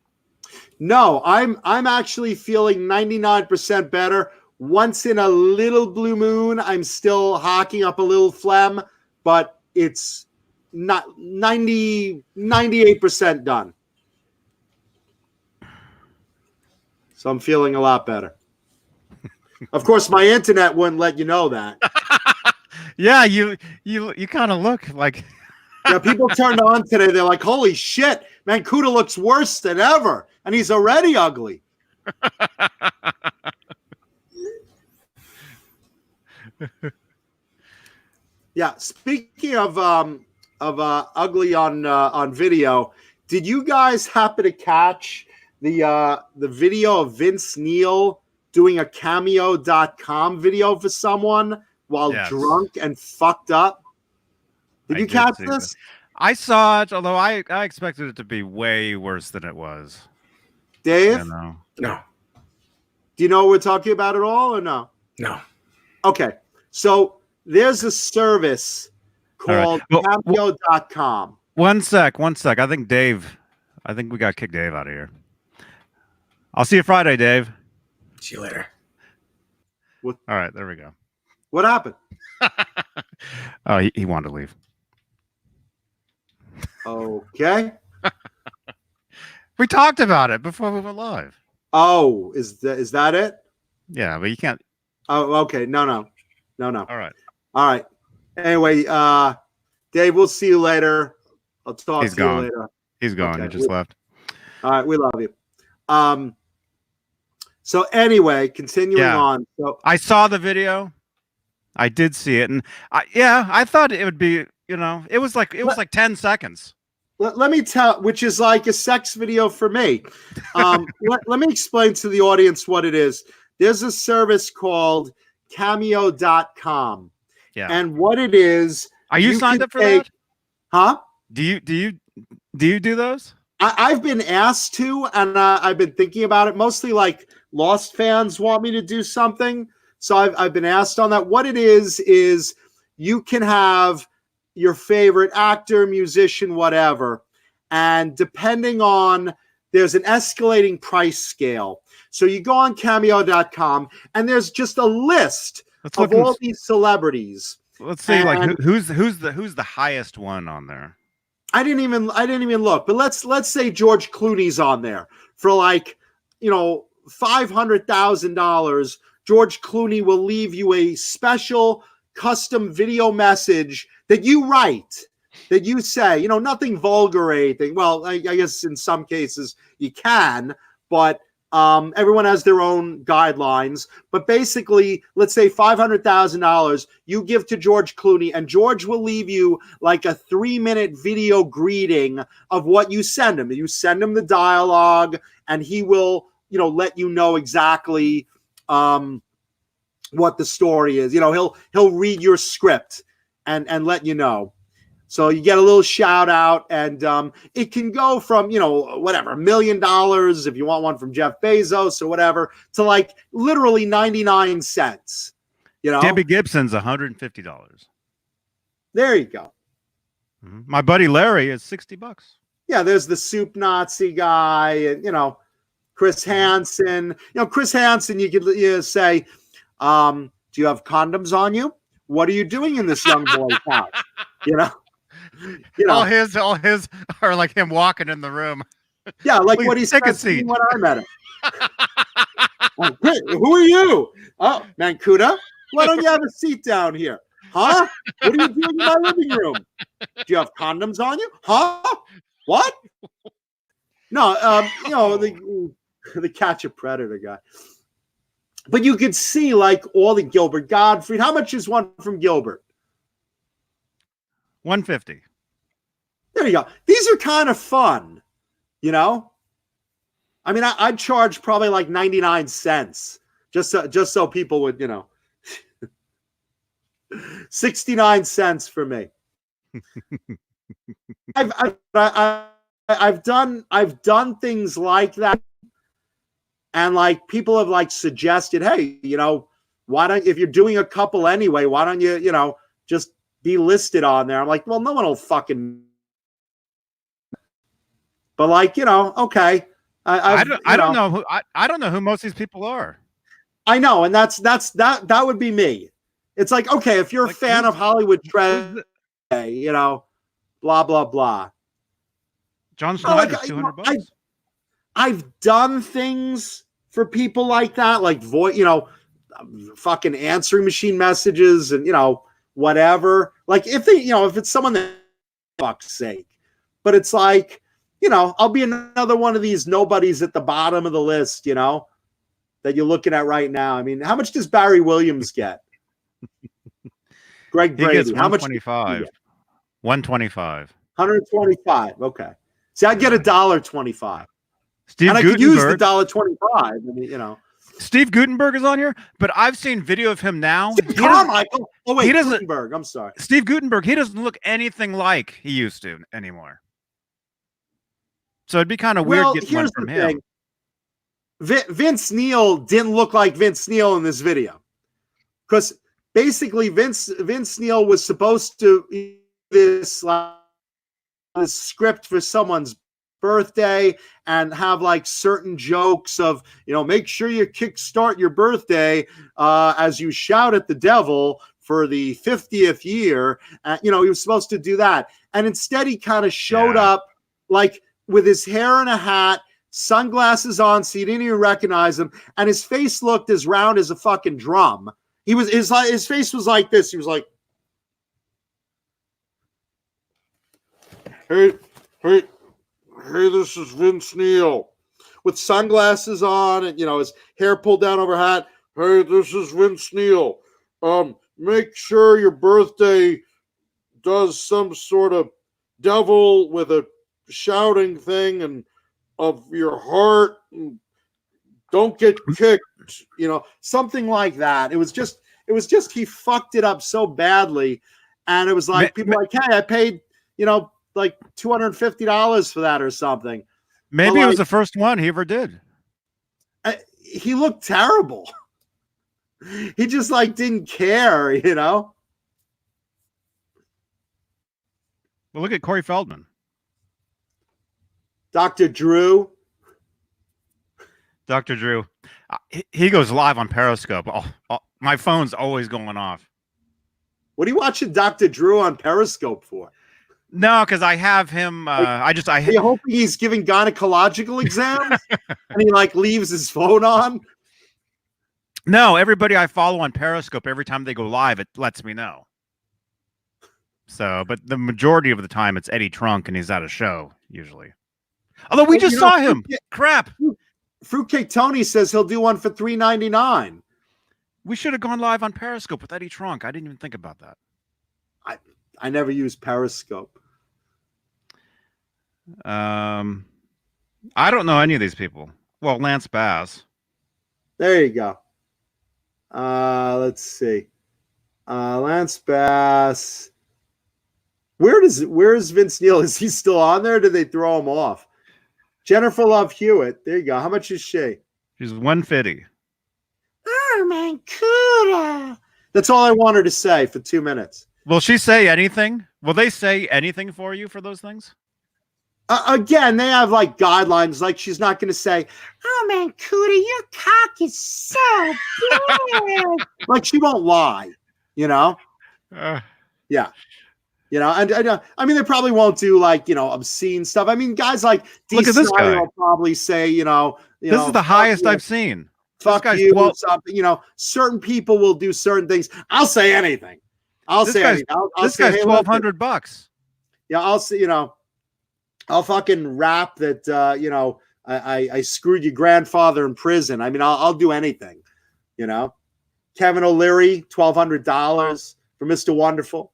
No, I'm actually feeling 99% better. Once in a little blue moon, I'm still hocking up a little phlegm, but it's not 98% done. So I'm feeling a lot better. Of course, my internet wouldn't let you know that. Yeah, you kind of look like. Yeah, people turned on today. They're like, "Holy shit, Mancuda looks worse than ever, and he's already ugly." Yeah. Speaking of ugly on video, did you guys happen to catch the video of Vince Neil doing a Cameo.com video for someone while drunk and fucked up? Did you catch this? I saw it, although I expected it to be way worse than it was. Dave? No. Do you know what we're talking about at all, or no? No. Okay. So there's a service called Cameo.com. One sec. I think we got to kick Dave out of here. I'll see you Friday, Dave. See you later. All right, there we go. What happened? Oh, he wanted to leave. Okay. We talked about it before we went live. Oh, is that it? Yeah, but you can't. Oh, okay. No. All right. Anyway, Dave, we'll see you later. I'll talk to you later. He's gone. Okay. He just left. All right. We love you. So anyway, continuing on. So I saw the video. I did see it, and I thought it would be. It was like 10 seconds. Let me tell, which is like a sex video for me. Let me explain to the audience what it is. There's a service called Cameo.com. Yeah. And what it is. Are you signed up for that? Huh? Do you do those? I've been asked to, and I've been thinking about it. Mostly like Lost fans want me to do something. So I've been asked on that. What it is you can have your favorite actor, musician, whatever. And depending on, there's an escalating price scale. So you go on Cameo.com and there's just a list of all these celebrities. Let's see, like who's the highest one on there? I didn't even look, but let's say George Clooney's on there for $500,000. George Clooney will leave you a special custom video message that you write, that you say, nothing vulgar or anything. Well, I guess in some cases you can, but Everyone has their own guidelines, but basically, let's say $500,000 you give to George Clooney, and George will leave you like a 3-minute video greeting of what you send him. You send him the dialogue, and he will, let you know exactly what the story is. He'll read your script and let you know. So you get a little shout out, and it can go from, whatever, $1 million if you want one from Jeff Bezos or whatever, to like literally 99 cents. Debbie Gibson's $150. There you go. My buddy Larry is $60. Yeah, there's the soup Nazi guy, and Chris Hansen. Chris Hansen, you could say, do you have condoms on you? What are you doing in this young boy's house? All his are like him walking in the room. Yeah, like what he's saying when I met him. Hey, who are you? Oh, Mancuda, why don't you have a seat down here? Huh? What are you doing in my living room? Do you have condoms on you? Huh? What? No, the Catch a Predator guy. But you could see like all the Gilbert Gottfried. How much is one from Gilbert? $150. There you go. These are kind of fun, I mean, I'd charge probably like 99 cents just so people would, 69 cents for me. I've done things like that, and like people have like suggested, hey, why don't, if you're doing a couple anyway, why don't you, just be listed on there? I'm like, well, no one will fucking. But like, okay. I don't know who most of these people are. I know, and that would be me. It's like, okay, if you're a fan of Hollywood trend, blah blah blah. John Snyder, $200. I've done things for people like that, like fucking answering machine messages and whatever. Like if they, if it's someone that, fuck's sake, but it's like, I'll be another one of these nobodies at the bottom of the list, that you're looking at right now. I mean, how much does Barry Williams get? Greg Brady, gets how much? 125. 125. Okay. See, I get $1.25. Steve and I Guttenberg, could use the $1.25. I mean, Steve Guttenberg is on here, but I've seen video of him now. Carmichael. Oh wait, he doesn't. Guttenberg. I'm sorry. Steve Guttenberg. He doesn't look anything like he used to anymore. So it'd be kind of weird getting one from him. Vince Neil didn't look like Vince Neil in this video, because basically Vince Neil was supposed to this script for someone's birthday and have like certain jokes of, make sure you kickstart your birthday as you shout at the devil for the 50th year. He was supposed to do that, and instead he kind of showed up like with his hair in a hat, sunglasses on, so you didn't even recognize him, and his face looked as round as a fucking drum. His face was like this. He was like, hey, this is Vince Neil, with sunglasses on and his hair pulled down over hat. Hey, this is Vince Neil. Make sure your birthday does some sort of devil with a shouting thing and of your heart. And don't get kicked. Something like that. It was just he fucked it up so badly, and it was like people were like, hey, I paid like $250 for that or something. Maybe it was the first one he ever did. He looked terrible. He just like didn't care, Well, look at Corey Feldman. Dr. Drew. Dr. Drew. He goes live on Periscope. My phone's always going off. What are you watching Dr. Drew on Periscope for? No, because I have him. Are you hoping he's giving gynecological exams and he like leaves his phone on? No, everybody I follow on Periscope, every time they go live, it lets me know. So, but the majority of the time it's Eddie Trunk and he's at a show usually. Although we just saw him. Crap. Fruitcake Tony says he'll do one for $3.99. We should have gone live on Periscope with Eddie Trunk. I didn't even think about that. I never used Periscope. I don't know any of these people. Well, Lance Bass. There you go. Let's see. Lance Bass. Where is Vince Neil? Is he still on there? Or did they throw him off? Jennifer Love Hewitt. There you go. How much is she? She's 150. Oh my God. That's all I want her to say for 2 minutes. Will she say anything? Will they say anything for you for those things? Again, they have like guidelines. Like she's not going to say, "Oh man, Cootie, your cock is so big." Like she won't lie, you know. Yeah, you know, and I mean, they probably won't do like obscene stuff. I mean, guys like Look at this guy. will probably say, this is the highest I've seen. Fuck you, or something. Certain people will do certain things. I'll say anything. I'll say anything. This guy's $1,200. Yeah, I'll say, I'll fucking rap that, I screwed your grandfather in prison. I mean, I'll do anything, Kevin O'Leary, $1,200 for Mr. Wonderful.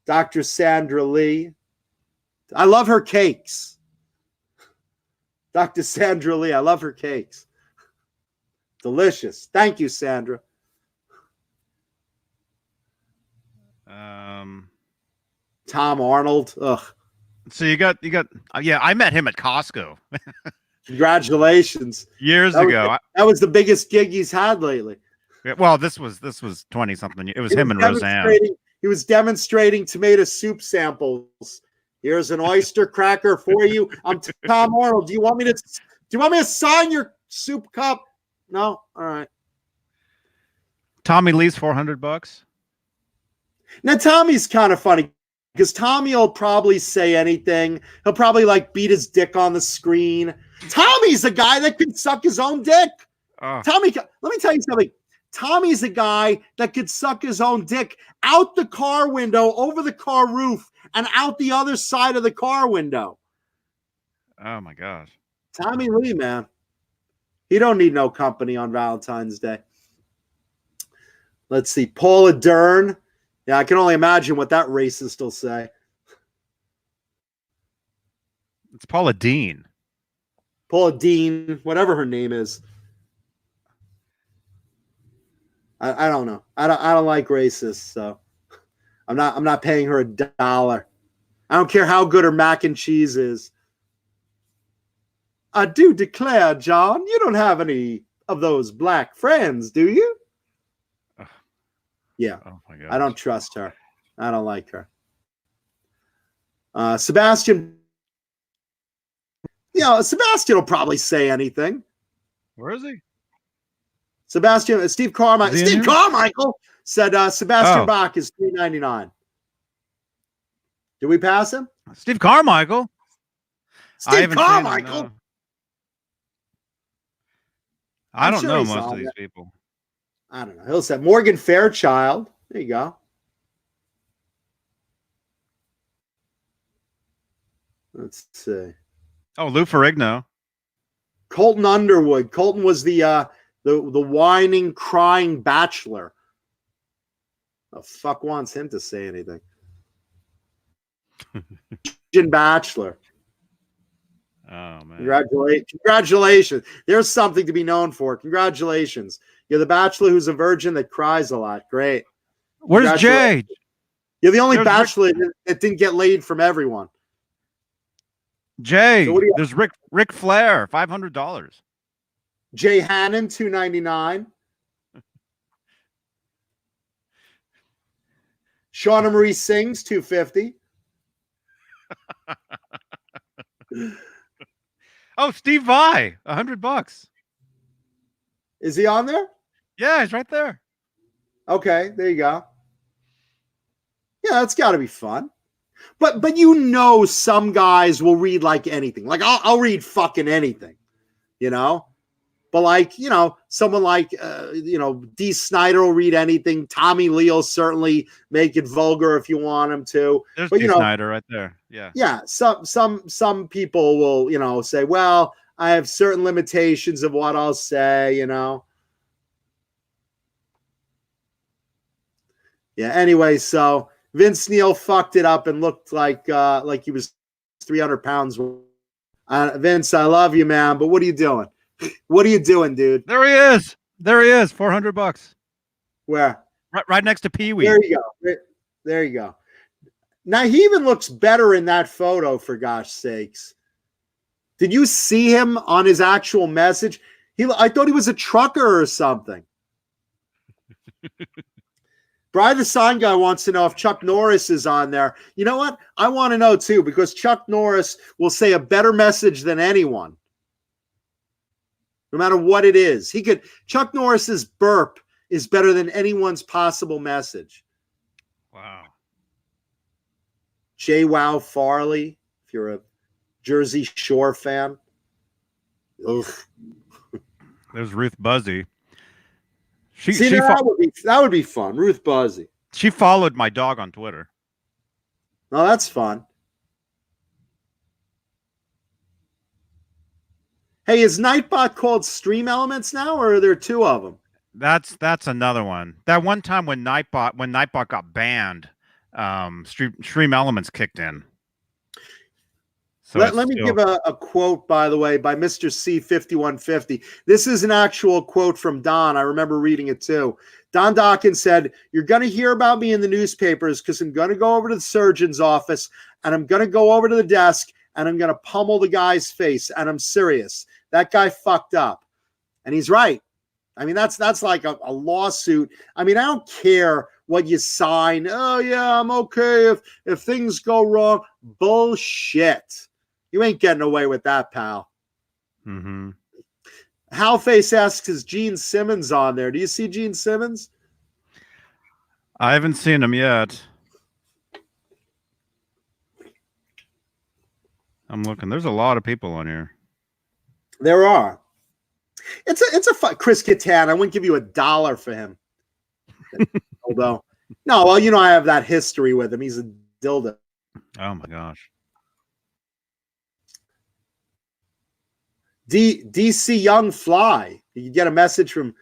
Dr. Sandra Lee. I love her cakes. Dr. Sandra Lee, I love her cakes. Delicious. Thank you, Sandra. Tom Arnold. Ugh. So you got yeah, I met him at Costco. Congratulations. Years ago. That was the biggest gig he's had lately. Well, this was 20 something. It was him and Roseanne. He was demonstrating tomato soup samples. Here's an oyster cracker for you. I'm Tom Arnold. Do you want me to sign your soup cup? No? All right. Tommy Lee's $400. Now Tommy's kind of funny because Tommy will probably say anything. He'll probably beat his dick on the screen. Tommy's a guy that can suck his own dick. Tommy, let me tell you something. Tommy's a guy that could suck his own dick out the car window, over the car roof, and out the other side of the car window. Oh my gosh. Tommy Lee, man. He don't need no company on Valentine's Day. Let's see. Paula Dern. Yeah, I can only imagine what that racist will say. It's Paula Dean. Paula Dean, whatever her name is. I don't know. I don't like racists, so I'm not paying her $1. I don't care how good her mac and cheese is. I do declare, John, you don't have any of those black friends, do you? Yeah. Oh my God. I don't trust her. I don't like her. Sebastian. Sebastian will probably say anything. Where is he? Sebastian, Steve Carmichael. Steve Carmichael said Sebastian Bach is $3.99. Did we pass him? Steve Carmichael. Steve Carmichael. No. I don't know most of these people. I don't know. He'll say Morgan Fairchild. There you go. Let's see. Oh, Lou Ferrigno. Colton Underwood. Colton was the whining, crying bachelor. The fuck wants him to say anything? Bachelor. Oh man! Congratulations! There's something to be known for. Congratulations! You're the bachelor who's a virgin that cries a lot. Great. Where's Jay? You're the only bachelor that didn't get laid from everyone. Jay, so there's Ric Flair, $500. Jay Hannon, $2.99. Shauna Marie Sings, $2.50. Oh, Steve Vai, $100. Is he on there? Yeah, he's right there. Okay, there you go. Yeah, that's got to be fun. But some guys will read like anything. Like I'll read fucking anything, But someone like Dee Snider will read anything. Tommy Lee will certainly make it vulgar if you want him to. There's Dee Snider right there. Yeah. Yeah. Some people will say, well, I have certain limitations of what I'll say, you know. Yeah, anyway, so Vince Neil fucked it up and looked like he was 300 pounds. Vince, I love you, man, but what are you doing? What are you doing, dude? There he is. There he is. $400. Where? Right next to Pee Wee. There you go. There you go. Now he even looks better in that photo, for gosh sakes. Did you see him on his actual message? I thought he was a trucker or something. Brian the Sign Guy wants to know if Chuck Norris is on there. You know what? I want to know too, because Chuck Norris will say a better message than anyone. No matter what it is. Chuck Norris's burp is better than anyone's possible message. Wow. J. Wow Farley, if you're a Jersey Shore fan. Ugh. There's Ruth Buzzy. That would be fun. Ruth Buzzy. She followed my dog on Twitter. Oh, that's fun. Hey, is Nightbot called Stream Elements now, or are there two of them? That's another one. That one time when Nightbot got banned, Stream Elements kicked in. So let me give a quote, by the way, by Mr. C5150. This is an actual quote from Don. I remember reading it too. Don Dokken said, "You're going to hear about me in the newspapers because I'm going to go over to the surgeon's office and I'm going to go over to the desk and I'm going to pummel the guy's face. And I'm serious. That guy fucked up." And he's right. I mean, that's like a lawsuit. I mean, I don't care what you sign. Oh, yeah, I'm okay if things go wrong. Bullshit. You ain't getting away with that, pal. Mm-hmm. Halface asks, is Gene Simmons on there? Do you see Gene Simmons? I haven't seen him yet. I'm looking. There's a lot of people on here. There are. It's a fun. Chris Kattan. I wouldn't give you $1 for him. Although, no, well, you know, I have that history with him. He's a dildo. Oh my gosh. DC Young Fly. You get a message from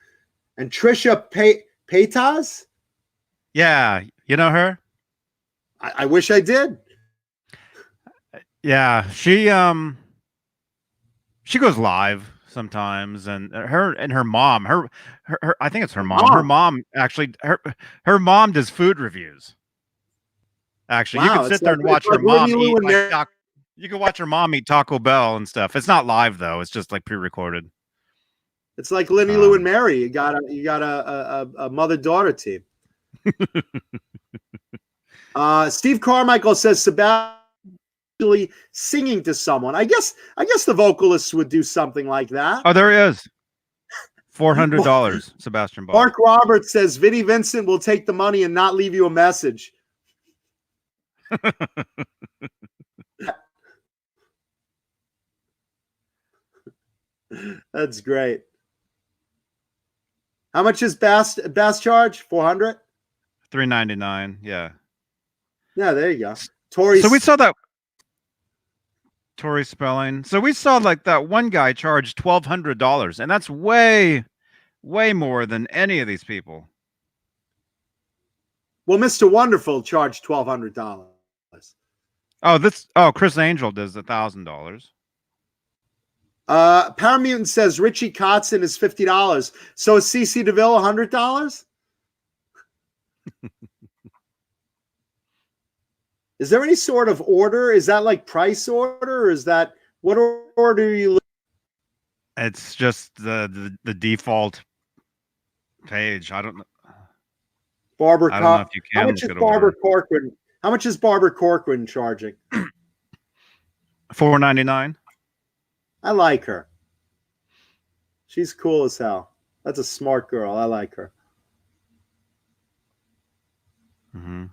and Trisha Paytas. Yeah, you know her. I wish I did. Yeah, she goes live sometimes, and her mom, her I think it's her mom. Her mom actually her mom does food reviews. Actually, you can sit there and watch her mom eat. You can watch her mom eat Taco Bell and stuff. It's not live though; it's just like pre-recorded. It's like Lenny Lou and Mary. You got a mother-daughter team. Steve Carmichael says Sebastian singing to someone. I guess the vocalists would do something like that. Oh, there he is. $400, Sebastian Bach. Mark Roberts says Vinnie Vincent will take the money and not leave you a message. That's great. How much is Bass charge? 400? $399. Yeah. Yeah, there you go. Tori. So we saw that. Tori Spelling. So we saw like that one guy charged $1,200, and that's way more than any of these people. Well, Mr. Wonderful charged $1,200. Chris Angel does $1,000. Paramutant says Richie Kotzen is $50. So is CC DeVille $100? Is there any sort of order? Is that like price order, or is that what order are you? It's just the default page. I don't know. Barbara, I don't know if you can. How much is Barbara Corcoran? How much is Barbara Corcoran charging? $4.99. I like her. She's cool as hell. That's a smart girl. I like her. Mm-hmm.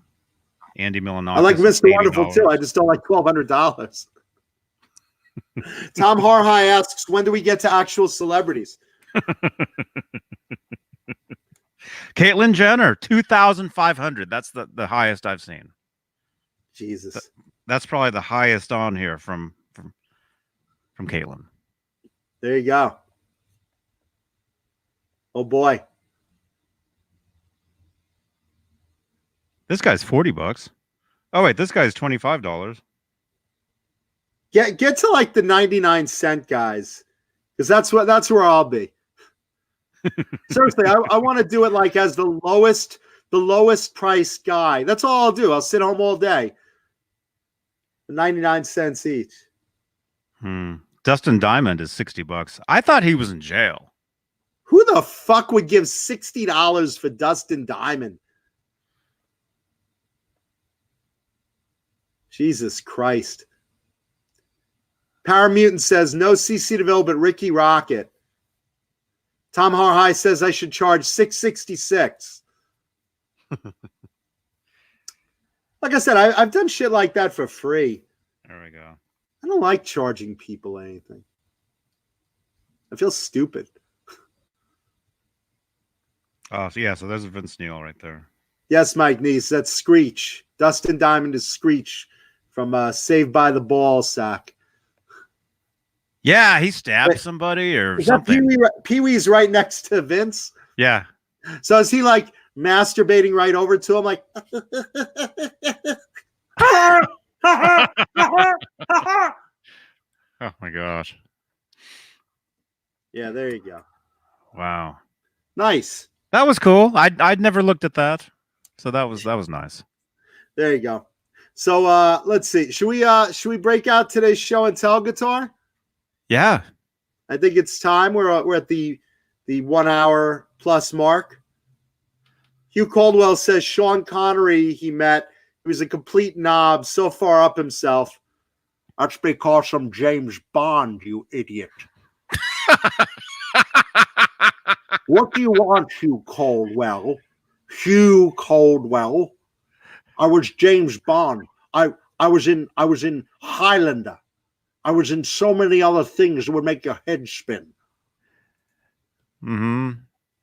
Andy Milonakis. I like Mr. Wonderful too. I just don't like $1,200. Tom Harhigh asks, when do we get to actual celebrities? Caitlyn Jenner, 2,500. That's the highest I've seen. Jesus. That's probably the highest on here from Caitlyn. There you go. Oh boy. This guy's $40. Oh wait, this guy's $25. Get to like the 99-cent guys, because that's where I'll be. Seriously, I want to do it like as the lowest price guy. That's all I'll do. I'll sit home all day. 99 cents each. Dustin Diamond is $60. I thought he was in jail. Who the fuck would give $60 for Dustin Diamond? Jesus Christ. Paramutant says, no CC DeVille, but Ricky Rocket. Tom Harhigh says I should charge $666. Like I said, I've done shit like that for free. There we go. I don't like charging people anything. I feel stupid. Oh, so yeah, so there's Vince Neil right there. Yes, Mike Neese, that's Screech. Dustin Diamond is Screech from Saved by the Ball Sack. Yeah, he stabbed somebody or something. Pee-wee's right next to Vince. Yeah. So is he like masturbating right over to him, like? Oh my gosh. Yeah, there you go. Wow. Nice. That was cool. I'd never looked at that. So that was nice. There you go. So let's see. Should we break out today's show and tell guitar? Yeah. I think it's time. We're at the 1 hour plus mark. Hugh Caldwell says Sean Connery he met. He was a complete knob, so far up himself. That's because I'm James Bond, you idiot. What do you want, Hugh Caldwell? Hugh Caldwell. I was James Bond. I was in Highlander. I was in so many other things that would make your head spin. Mm-hmm.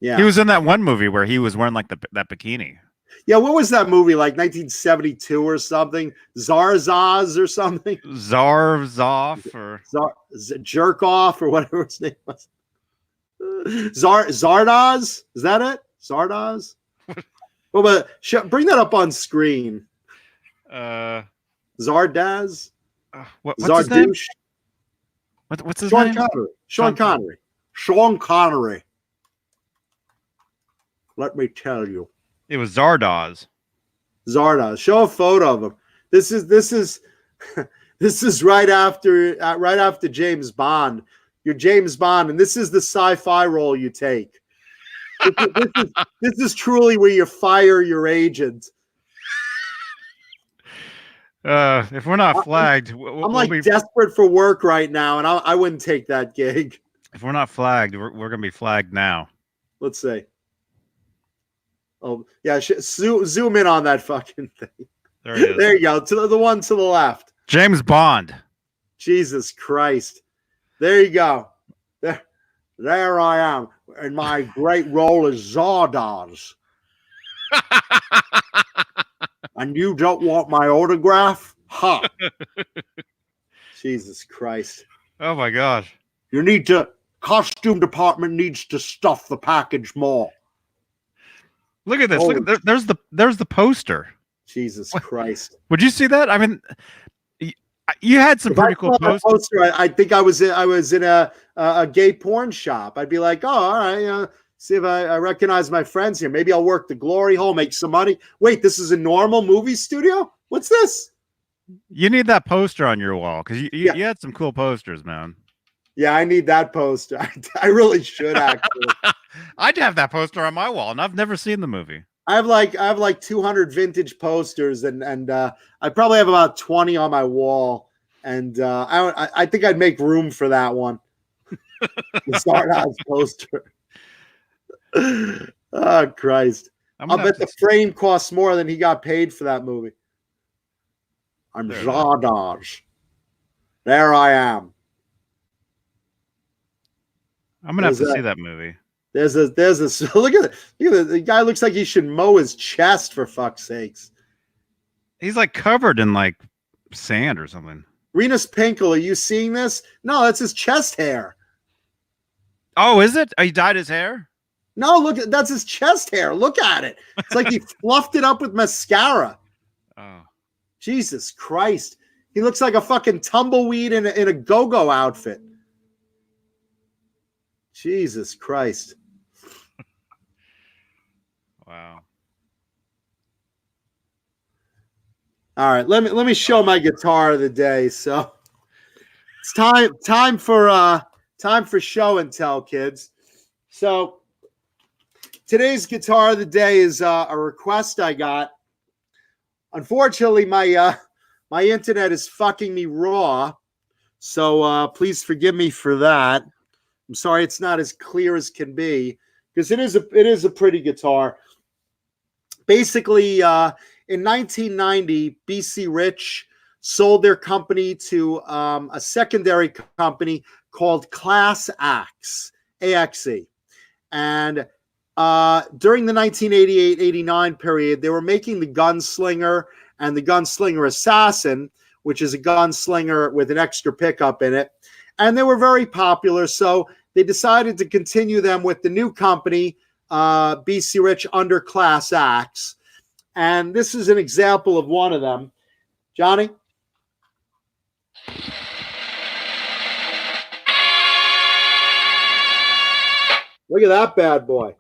Yeah. He was in that one movie where he was wearing like that bikini. Yeah, what was that movie? Like 1972 or something? Zarzaz or something? Zarzoff or Jerk Off or whatever his name was. Zardoz? Is that it? Zardoz? Well, but bring that up on screen. Zardaz? What's his name? What's his name? Sean Connery. Sean Connery. Let me tell you. It was Zardoz. Zardoz. Show a photo of him. This is this is right after James Bond. You're James Bond, and this is the sci-fi role you take. This is truly where you fire your agent. If we're not flagged, I'm like desperate for work right now, and I wouldn't take that gig. If we're not flagged, we're gonna be flagged now. Let's see. Oh yeah, zoom in on that fucking thing. There he is. There you go. To the one to the left. James Bond. Jesus Christ. There you go. There I am in my great role as Zardoz. And you don't want my autograph? Ha! Jesus Christ. Oh my gosh. Costume department needs to stuff the package more. Look at this. Look at there's the poster. Jesus Christ. Would you see that? I mean, you had some pretty cool posters. I think I was in a gay porn shop. I'd be like, oh, all right, see if I recognize my friends here. Maybe I'll work the glory hole, make some money. Wait, this is a normal movie studio? What's this? You need that poster on your wall because you had some cool posters, man. Yeah, I need that poster. I really should actually. I'd have that poster on my wall, and I've never seen the movie. I have like 200 vintage posters, and I probably have about 20 on my wall, and I think I'd make room for that one. The Zardoz poster. Oh Christ! I'll bet the frame costs more than he got paid for that movie. I'm Zardoz. There I am. I'm gonna have to see that movie. There's a look at it. The guy looks like he should mow his chest for fuck's sakes. He's like covered in like sand or something. Renus Pinkle, are you seeing this? No, that's his chest hair. Oh, is it? Oh, he dyed his hair? No, look, that's his chest hair. Look at it. It's like he fluffed it up with mascara. Oh. Jesus Christ. He looks like a fucking tumbleweed in a go-go outfit. Jesus Christ. Wow. All right, let me show my guitar of the day. So it's time for show and tell, kids. So today's guitar of the day is a request I got. Unfortunately, my internet is fucking me raw, so please forgive me for that. I'm sorry it's not as clear as can be, because it is a pretty guitar. Basically, in 1990, BC Rich sold their company to a secondary company called Class Axe, AXE. And during the 1988-89 period, they were making the Gunslinger and the Gunslinger Assassin, which is a gunslinger with an extra pickup in it. And they were very popular, so they decided to continue them with the new company, BC Rich, under Class Axe. And this is an example of one of them. Johnny? Look at that bad boy.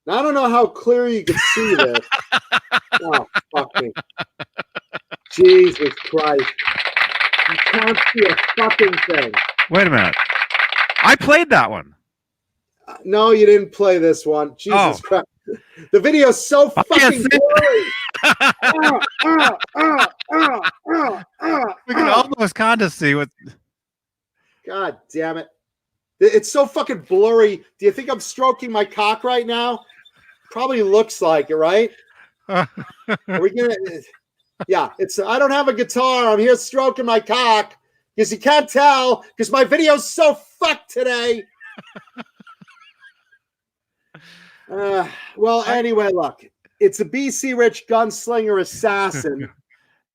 Now, I don't know how clear you can see this. Oh, fuck me. Jesus Christ. You can't see a fucking thing. Wait a minute. I played that one. No, you didn't play this one. Jesus Christ. The video's so fucking blurry. We can almost kind of see what. God damn it. It's so fucking blurry. Do you think I'm stroking my cock right now? Probably looks like it, right? Are we gonna? Yeah, it's. I don't have a guitar. I'm here stroking my cock because you can't tell because my video's so fucked today. Well, anyway, look, it's a BC Rich Gunslinger Assassin.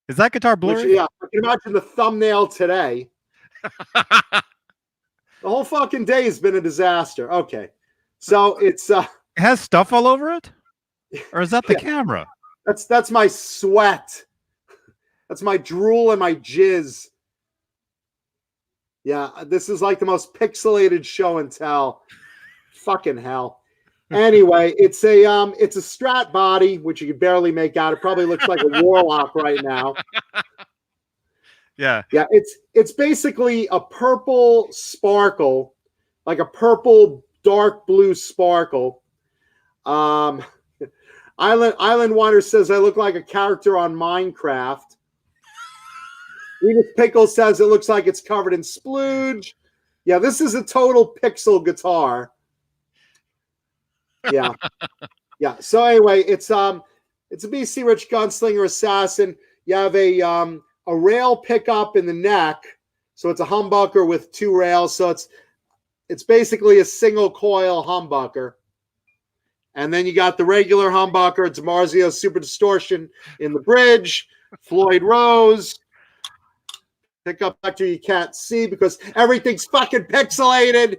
Is that guitar blurry? Which, yeah, I can imagine the thumbnail today. The whole fucking day has been a disaster. Okay, so it's It has stuff all over it, or is that the camera? That's my sweat. That's my drool and my jizz. Yeah, this is like the most pixelated show and tell. Fucking hell. Anyway, it's a Strat body, which you can barely make out. It probably looks like a Warlock right now. Yeah. Yeah, it's basically a purple sparkle, like a purple dark blue sparkle. Island Water says I look like a character on Minecraft. Venus Pickle says it looks like it's covered in splooge. Yeah, this is a total pixel guitar. Yeah. Yeah. So anyway, it's a BC Rich Gunslinger Assassin. You have a rail pickup in the neck. So it's a humbucker with two rails. So it's basically a single coil humbucker. And then you got the regular humbucker. It's Marzio Super Distortion in the bridge. Floyd Rose. Pickup factor you can't see because everything's fucking pixelated.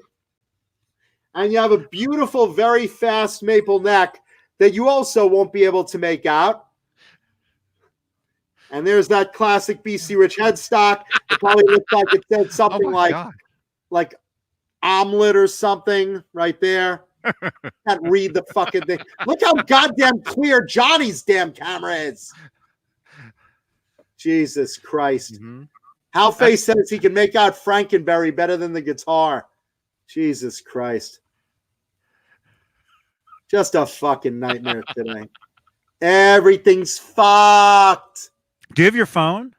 And you have a beautiful, very fast maple neck that you also won't be able to make out. And there's that classic BC Rich headstock. It probably looks like it said something like omelet or something right there. Can't read the fucking thing. Look how goddamn clear Johnny's damn camera is. Jesus Christ. Mm-hmm. Halface says he can make out Frankenberry better than the guitar. Jesus Christ. Just a fucking nightmare today. Everything's fucked. Do you have your phone?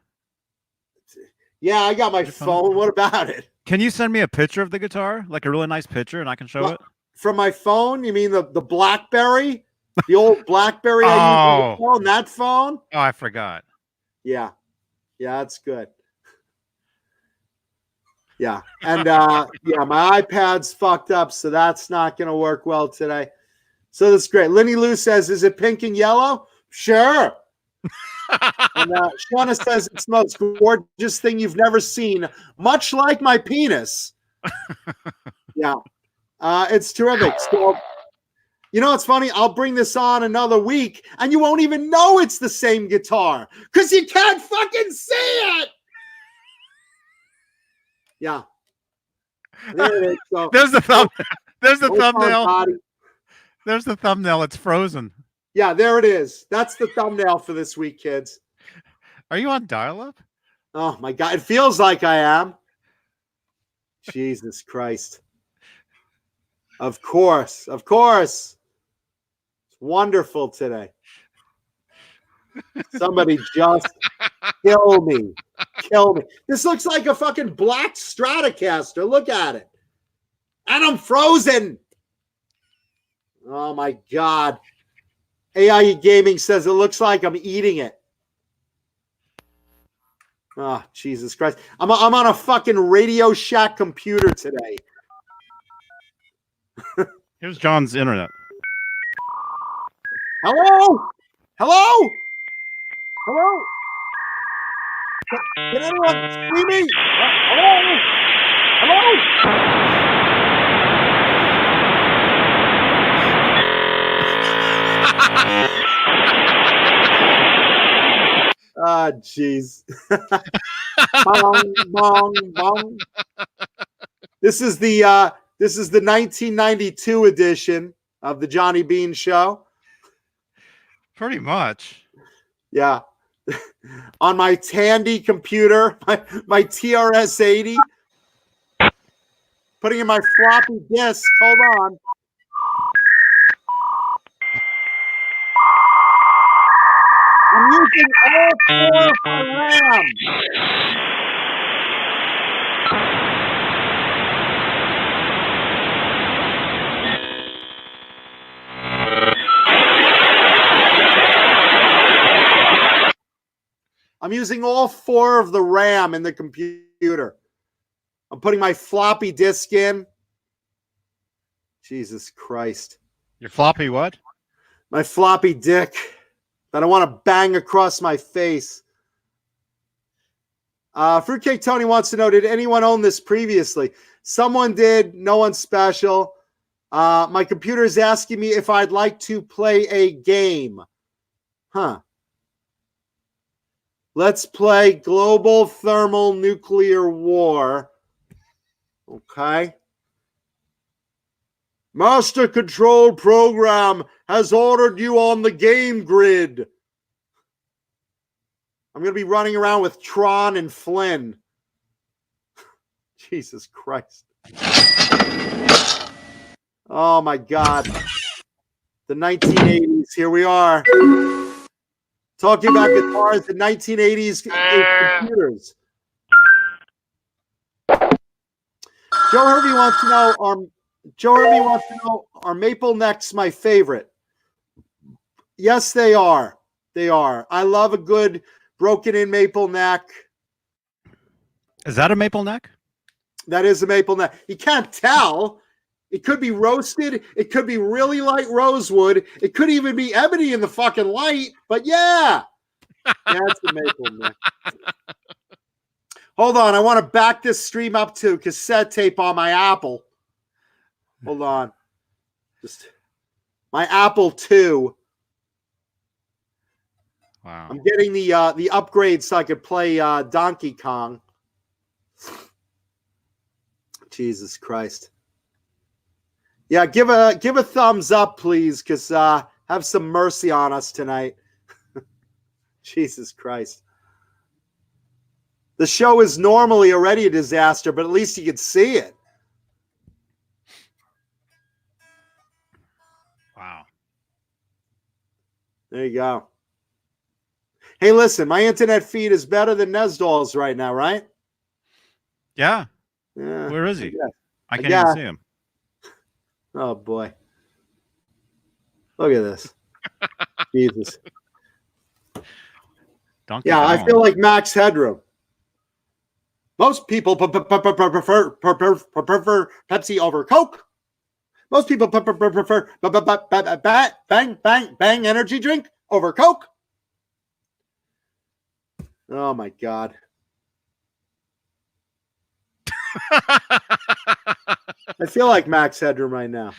Yeah, I got my phone. What about it? Can you send me a picture of the guitar? Like a really nice picture, and I can show it? From my phone? You mean the BlackBerry? The old BlackBerry I used on the phone? That phone? Oh, I forgot. Yeah. Yeah, that's good. Yeah. And yeah, my iPad's fucked up, so that's not going to work well today. So that's great. Lenny Lou says, is it pink and yellow? Sure. And Shauna says it's the most gorgeous thing you've never seen, much like my penis. Yeah. It's terrific. So, you know, it's funny. I'll bring this on another week and you won't even know it's the same guitar because you can't fucking see it. Yeah. There it is. So, There's the thumbnail. There's the hold on, thumbnail. Bobby. There's the thumbnail. It's frozen. Yeah, there it is. That's the thumbnail for this week, kids. Are you on dial-up? Oh my God. It feels like I am. Jesus Christ. Of course. Of course. It's wonderful today. Somebody just kill me. Kill me. This looks like a fucking black Stratocaster. Look at it. And I'm frozen. Oh my God. AI Gaming says it looks like I'm eating it. Oh, Jesus Christ. I'm on a fucking Radio Shack computer today. Here's John's internet. Hello? Hello? Hello? Can anyone see me? Hello? Hello? Ah, jeez. Bong, bong, bong. This is the 1992 edition of the Johnny Beane Show. Pretty much. Yeah. On my Tandy computer, my TRS-80. Putting in my floppy disk. Hold on. I'm using all 4 for RAM. I'm using all 4 of the RAM in the computer. I'm putting my floppy disk in. Jesus Christ. Your floppy what? My floppy dick that I want to bang across my face. Fruitcake Tony wants to know, did anyone own this previously? Someone did. No one special. My computer is asking me if I'd like to play a game. Huh. Let's play Global Thermal Nuclear War. Okay. Master Control Program has ordered you on the game grid. I'm going to be running around with Tron and Flynn. Jesus Christ. Oh my God. The 1980s. Here we are. Talking about guitars, the 1980s computers. Joe Hervey wants to know, are Maple Necks my favorite? Yes, they are. They are. I love a good broken in maple neck. Is that a maple neck? That is a maple neck. You can't tell. It could be roasted. It could be really light rosewood. It could even be ebony in the fucking light. But yeah, that's the maple neck. Hold on. I want to back this stream up to cassette tape on my Apple. Hold on. Just my Apple II. Wow. I'm getting the upgrade so I could play Donkey Kong. Jesus Christ. Yeah, give a thumbs up, please, because have some mercy on us tonight. Jesus Christ. The show is normally already a disaster, but at least you could see it. Wow. There you go. Hey, listen, my internet feed is better than Nesdall's right now, right? Yeah. Yeah. Where is he? Yeah. I can't even see him. Oh, boy. Look at this. Jesus. Donkey Yeah, I Kong. feel like Max Headroom. Most people prefer Pepsi over Coke. Most people prefer bang energy drink over Coke. Oh, my God. I feel like Max Headroom right now.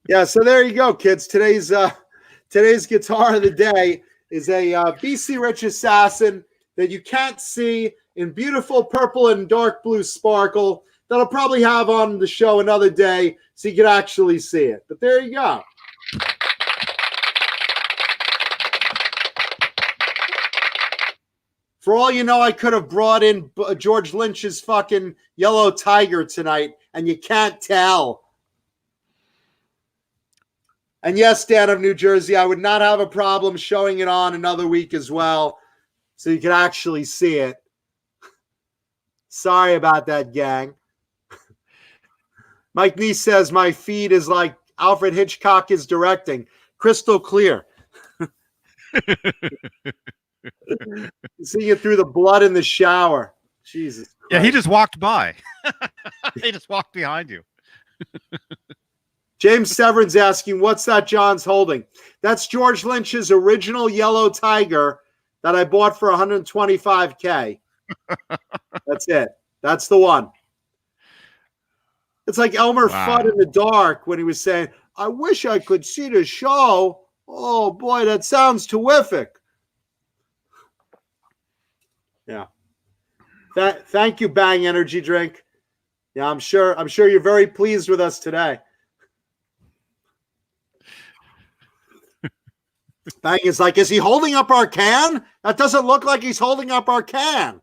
Yeah, so there you go, kids. Today's guitar of the day is a BC Rich Assassin that you can't see in beautiful purple and dark blue sparkle that I'll probably have on the show another day so you can actually see it. But there you go. For all you know, I could have brought in George Lynch's fucking Yellow Tiger tonight, and you can't tell. And yes, Dan of New Jersey, I would not have a problem showing it on another week as well, so you can actually see it. Sorry about that, gang. Mike Neese says, my feed is like Alfred Hitchcock is directing. Crystal clear. Seeing it through the blood in the shower. Jesus Christ. Yeah, he just walked by. He just walked behind you. James Severin's asking, what's that John's holding? That's George Lynch's original Yellow Tiger that I bought for $125K. That's it. That's the one. It's like Elmer Fudd in the dark when he was saying, I wish I could see the show. Oh, boy, that sounds terrific. Yeah. Thank you, Bang Energy Drink. Yeah, I'm sure you're very pleased with us today. Bang is like, is he holding up our can? That doesn't look like he's holding up our can.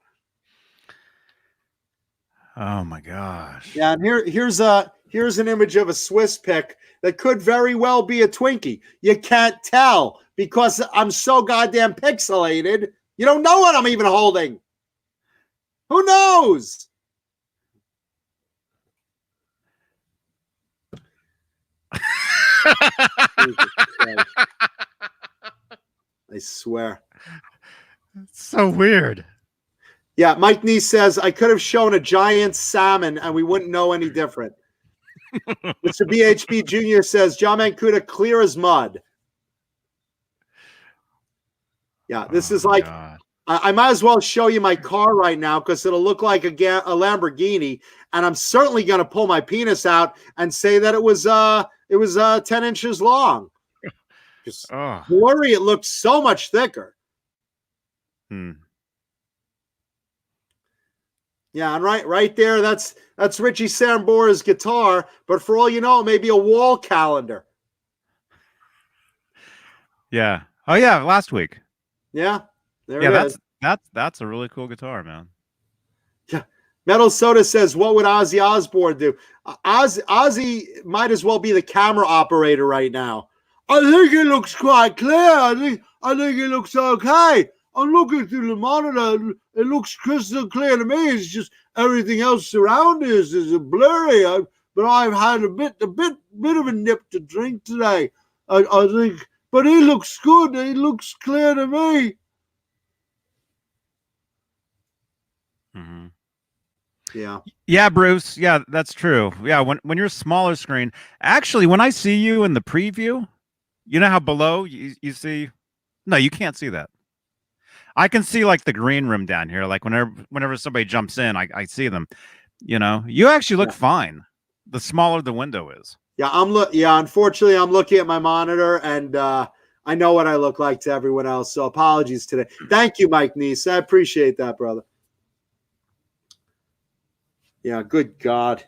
Oh my gosh. Yeah, and here's an image of a Swiss pick that could very well be a Twinkie. You can't tell because I'm so goddamn pixelated. You don't know what I'm even holding. Who knows? I swear. It's so weird. Yeah, Mike Neese says, I could have shown a giant salmon and we wouldn't know any different. Mr. BHP Jr. says, John Mancuda clear as mud. Yeah, this is like, I might as well show you my car right now because it'll look like a Lamborghini, and I'm certainly going to pull my penis out and say that it was 10 inches long. Blurry, it looks so much thicker. Yeah, and right there, that's Richie Sambora's guitar, but for all you know, it may be a wall calendar. Yeah. Oh yeah, last week. Yeah. There it is. That's a really cool guitar, man. Yeah. Metal Soda says, what would Ozzy Osbourne do? Ozzy might as well be the camera operator right now. I think it looks quite clear. I think it looks okay. I'm looking through the monitor. It looks crystal clear to me. It's just everything else around us is blurry. But I've had a bit of a nip to drink today. I think, but he looks good. He looks clear to me. Mm-hmm. Yeah, Bruce. Yeah, that's true. Yeah, when you're smaller screen, actually, when I see you in the preview, you know how below you see. No, you can't see that. I can see like the green room down here. Like whenever somebody jumps in, I see them. You know, you actually look fine. The smaller the window is. Yeah, unfortunately, I'm looking at my monitor and I know what I look like to everyone else. So apologies today. Thank you, Mike Neese. I appreciate that, brother. Yeah, good God.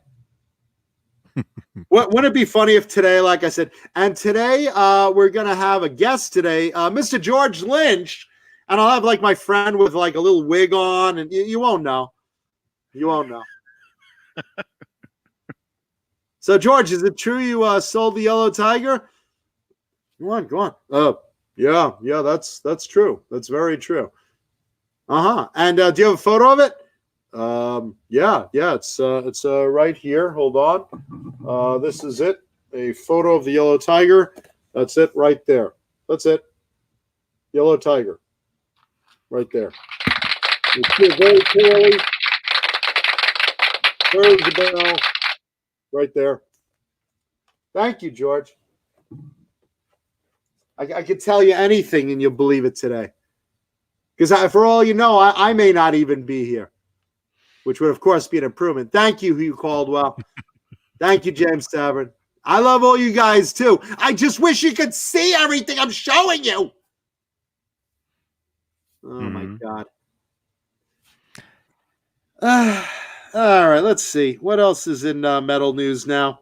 Wouldn't it be funny if today, like I said, and today we're going to have a guest today, Mr. George Lynch, and I'll have like my friend with like a little wig on, and you won't know. You won't know. So, George, is it true you sold the Yellow Tiger? Go on. Yeah, that's true. That's very true. And do you have a photo of it? Yeah, it's right here. Hold on. This is it. A photo of the Yellow Tiger. That's it right there. That's it. Yellow Tiger. Right there. You see it very clearly. There's the bell. Right there. Thank you, George. I could tell you anything and you'll believe it today. Because for all you know, I may not even be here. which would, of course, be an improvement. Thank you, Hugh Caldwell. Thank you, James Tavern. I love all you guys, too. I just wish you could see everything I'm showing you. Oh, my God. All right, let's see. What else is in metal news now?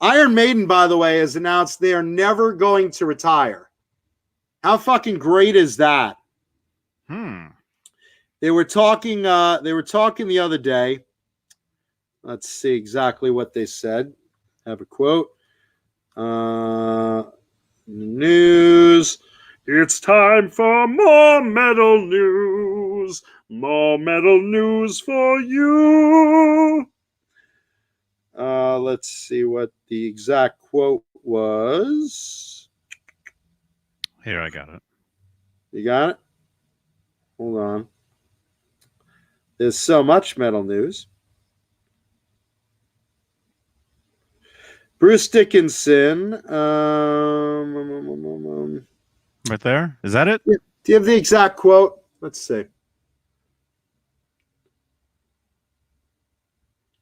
Iron Maiden, by the way, has announced they are never going to retire. How fucking great is that? They were talking the other day. Let's see exactly what they said. Have a quote. News. It's time for more metal news. More metal news for you. Let's see what the exact quote was. Here, I got it. You got it? Hold on. There's so much metal news. Bruce Dickinson. Right there? Is that it? Do you have the exact quote? Let's see.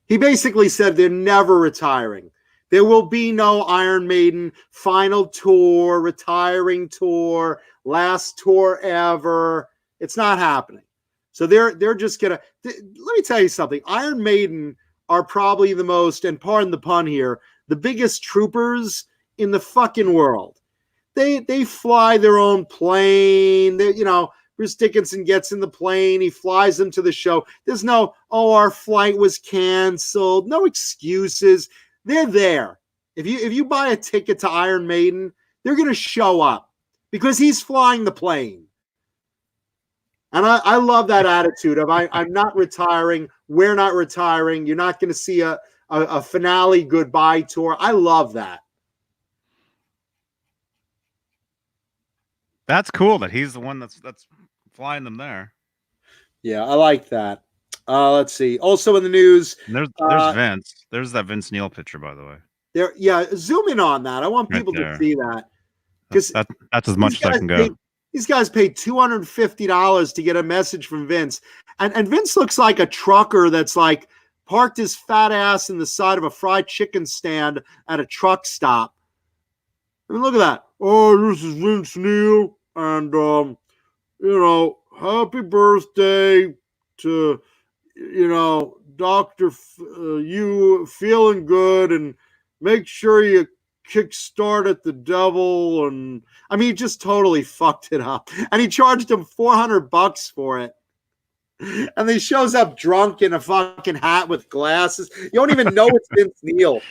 He basically said they're never retiring. There will be no Iron Maiden final tour, retiring tour, last tour ever. It's not happening. So they're just gonna. Let me tell you something. Iron Maiden are probably the most, and pardon the pun here, the biggest troopers in the fucking world. They fly their own plane. Bruce Dickinson gets in the plane. He flies them to the show. There's no, our flight was canceled. No excuses. They're there. If you buy a ticket to Iron Maiden, they're going to show up because he's flying the plane. And I love that attitude of I'm not retiring. We're not retiring. You're not going to see a finale goodbye tour. I love that. That's cool that he's the one that's flying them there. Yeah, I like that. Let's see. Also in the news, and there's Vince. There's that Vince Neil picture, by the way. There, yeah. Zoom in on that. I want people to see that because that's as much as I can go. These guys paid $250 to get a message from Vince, and Vince looks like a trucker that's like parked his fat ass in the side of a fried chicken stand at a truck stop. I mean, look at that. Oh, this is Vince Neil, and happy birthday to Dr. You feeling good, and make sure you kickstart at the devil. And I mean, he just totally fucked it up, and he charged him $400 for it. And he shows up drunk in a fucking hat with glasses. You don't even know it's Vince Neil.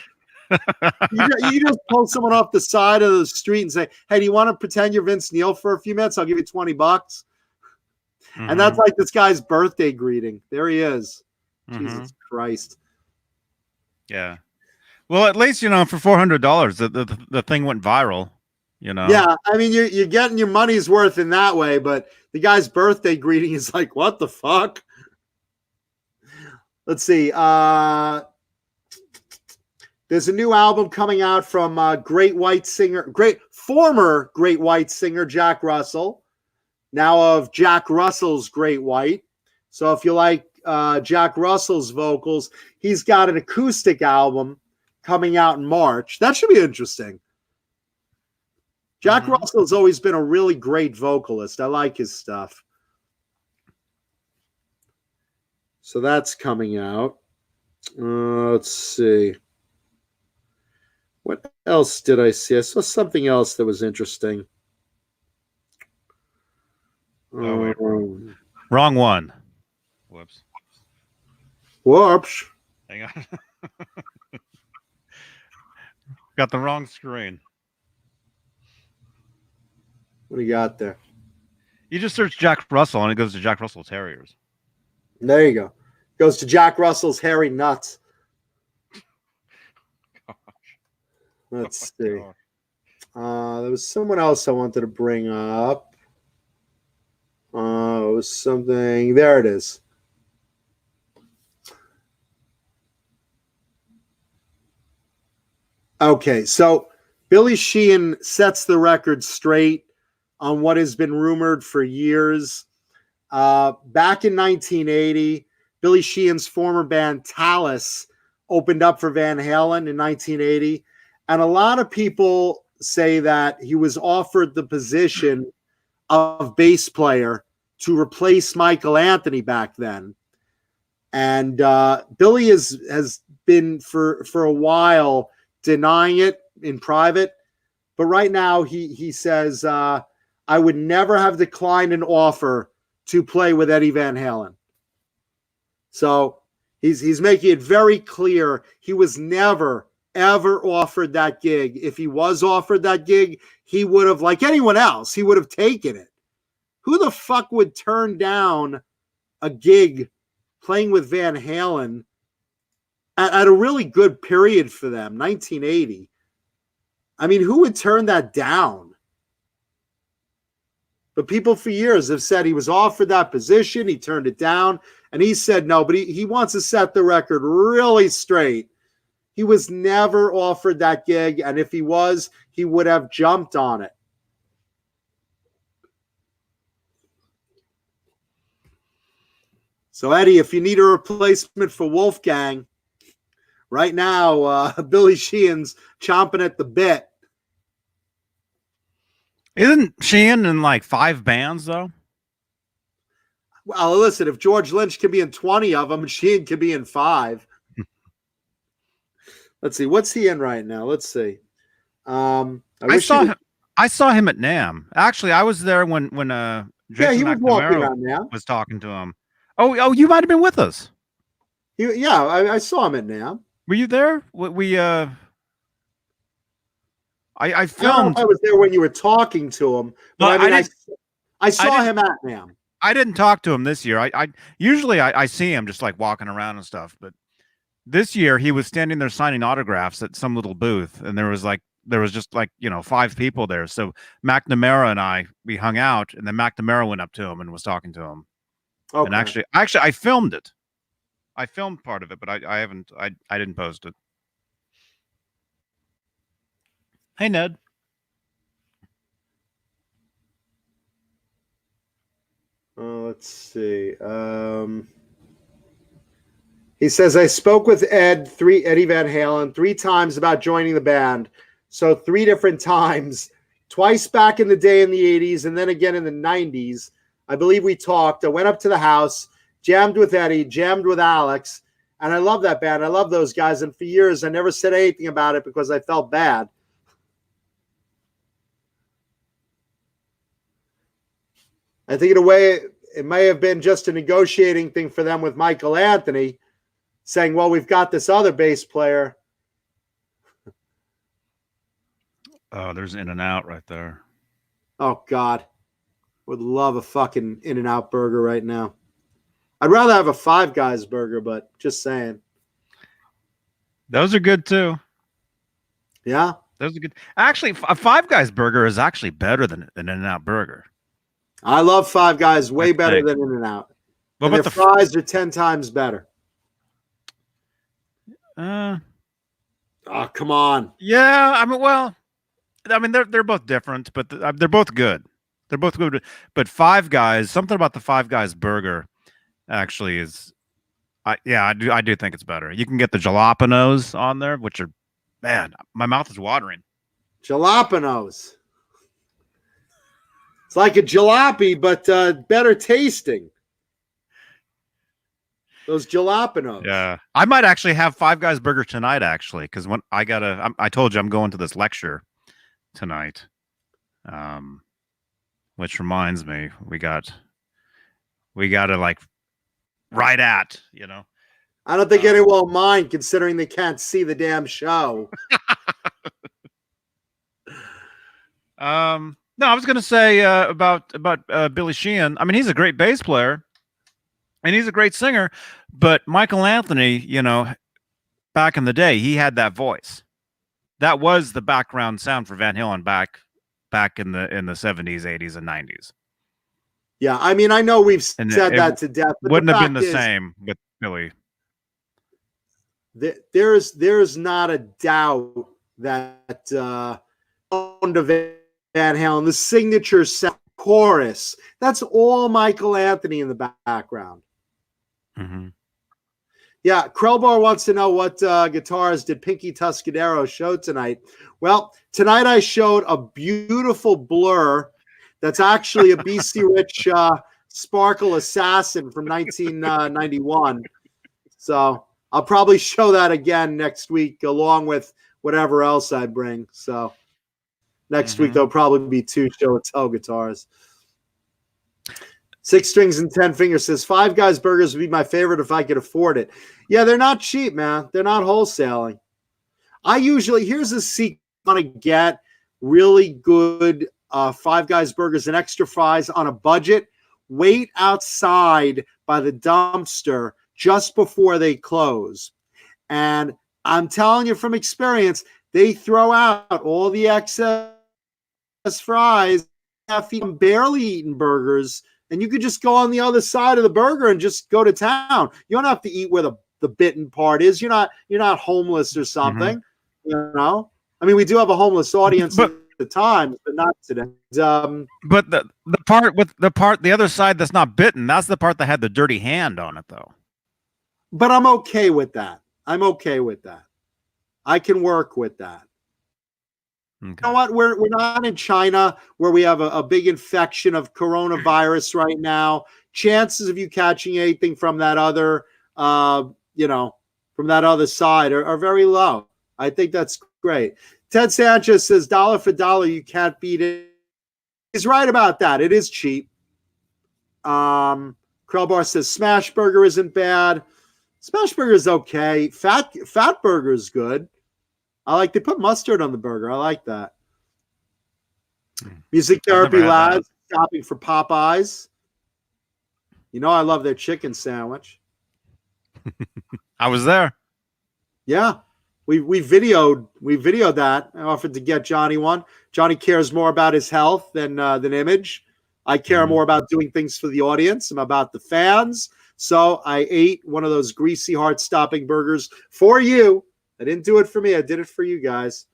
You just pull someone off the side of the street and say, "Hey, do you want to pretend you're Vince Neil for a few minutes? I'll give you $20." Mm-hmm. And that's like this guy's birthday greeting. There he is. Mm-hmm. Jesus Christ. Yeah. Well, at least for $400, the thing went viral. Yeah, I mean, you're getting your money's worth in that way, but the guy's birthday greeting is like, what the fuck? Let's see. There's a new album coming out from former Great White singer Jack Russell, now of Jack Russell's Great White. So if you like Jack Russell's vocals, he's got an acoustic album coming out in March. That should be interesting. Jack Russell has always been a really great vocalist. I like his stuff. So that's coming out. Let's see. What else did I see? I saw something else that was interesting. Wait. Wrong one. Whoops. Hang on. Got the wrong screen. What do you got there? You just search Jack Russell and it goes to Jack Russell Terriers. There you go. Goes to Jack Russell's hairy nuts. Let's see. There was someone else I wanted to bring up. It was something. There it is. Okay, so Billy Sheehan sets the record straight on what has been rumored for years. Back in 1980, Billy Sheehan's former band Talus opened up for Van Halen in 1980. And a lot of people say that he was offered the position of bass player to replace Michael Anthony back then. And Billy has been for a while denying it in private. But right now he says, I would never have declined an offer to play with Eddie Van Halen. So he's making it very clear he was never, ever offered that gig. If he was offered that gig, he would have, like anyone else, he would have taken it. Who the fuck would turn down a gig playing with Van Halen at a really good period for them, 1980? I mean, who would turn that down? But people for years have said he was offered that position. He turned it down. And he said no, but he wants to set the record really straight. He was never offered that gig. And if he was, he would have jumped on it. So, Eddie, if you need a replacement for Wolfgang, right now, Billy Sheehan's chomping at the bit. Isn't Sheehan in like 5 bands, though? Well, listen, if George Lynch can be in 20 of them, Sheehan can be in 5. Let's see. What's he in right now? Let's see. I saw him at NAMM. Actually, I was there when Jason he was walking McNamara around NAMM. was talking to him. Oh, you might have been with us. I saw him at NAMM. Were you there? I filmed. I was there when you were talking to him. But I saw him at NAMM. I didn't talk to him this year. I usually see him just like walking around and stuff, but this year he was standing there signing autographs at some little booth, and there was just 5 people there. So McNamara and we hung out, and then McNamara went up to him and was talking to him. Okay. And actually I filmed it. I filmed part of it, but I didn't post it. Hey, Ned. Let's see. He says, I spoke with Eddie Van Halen 3 times about joining the band. So 3 different times, twice back in the day in the 80s and then again in the 90s. I believe we talked. I went up to the house, jammed with Eddie, jammed with Alex, and I love that band. I love those guys. And for years, I never said anything about it because I felt bad. I think in a way, it may have been just a negotiating thing for them with Michael Anthony, saying, well, we've got this other bass player. Oh, there's In-N-Out right there. Oh, God. Would love a fucking In-N-Out burger right now. I'd rather have a Five Guys burger, but just saying. Those are good, too. Yeah? Those are good. Actually, a Five Guys burger is actually better than an In-N-Out burger. I love Five Guys way better than In-N-Out. And their fries are 10 times better. Oh, come on. Yeah, they're both different, but they're both good. They're both good. But Five Guys, something about the Five Guys burger actually is, I do think it's better. You can get the jalapenos on there, which are, man, my mouth is watering. Jalapenos. It's like a jalopy, but better tasting. Those jalapenos. Yeah, I might actually have Five Guys burger tonight, actually, because when I told you I'm going to this lecture tonight. Which reminds me, we got to like right at, I don't think anyone will mind, considering they can't see the damn show. No, I was going to say about Billy Sheehan. I mean, he's a great bass player, and he's a great singer. But Michael Anthony, back in the day, he had that voice. That was the background sound for Van Halen back in the 70s, 80s, and 90s. Yeah, I mean, I know we've said that to death. But wouldn't have been the same with Billy. There's not a doubt that Van Halen, the signature sound chorus, that's all Michael Anthony in the background. Mm-hmm. Yeah, Krellbar wants to know what guitars did Pinky Tuscadero show tonight. Well, tonight I showed a beautiful Blur that's actually a BC Rich Sparkle Assassin from 1991. So I'll probably show that again next week along with whatever else I bring. So next week there'll probably be 2 show and tell guitars. 6 Strings and 10 Fingers says Five Guys burgers would be my favorite if I could afford it. Yeah, they're not cheap, man. They're not wholesaling. I usually, here's a secret: want to get really good Five Guys burgers and extra fries on a budget. Wait outside by the dumpster just before they close. And I'm telling you from experience, they throw out all the excess fries, barely eaten burgers. And you could just go on the other side of the burger and just go to town. You don't have to eat where the bitten part is. You're not homeless or something. You know? I mean, we do have a homeless audience at the time, but not today. But the other side that's not bitten, that's the part that had the dirty hand on it, though. But I'm okay with that. I can work with that. Okay. You know what? We're not in China where we have a big infection of coronavirus right now. Chances of you catching anything from that other, from that other side are very low. I think that's great. Ted Sanchez says, dollar for dollar, you can't beat it. He's right about that. It is cheap. Krellbar says Smash Burger isn't bad. Smash Burger is okay. Fat Burger is good. They put mustard on the burger. I like that. Music Therapy Lads shopping for Popeyes. You know I love their chicken sandwich. I was there. Yeah. We videoed that. I offered to get Johnny one. Johnny cares more about his health than image. I care more about doing things for the audience. I'm about the fans. So I ate one of those greasy heart-stopping burgers for you. I didn't do it for me. I did it for you guys.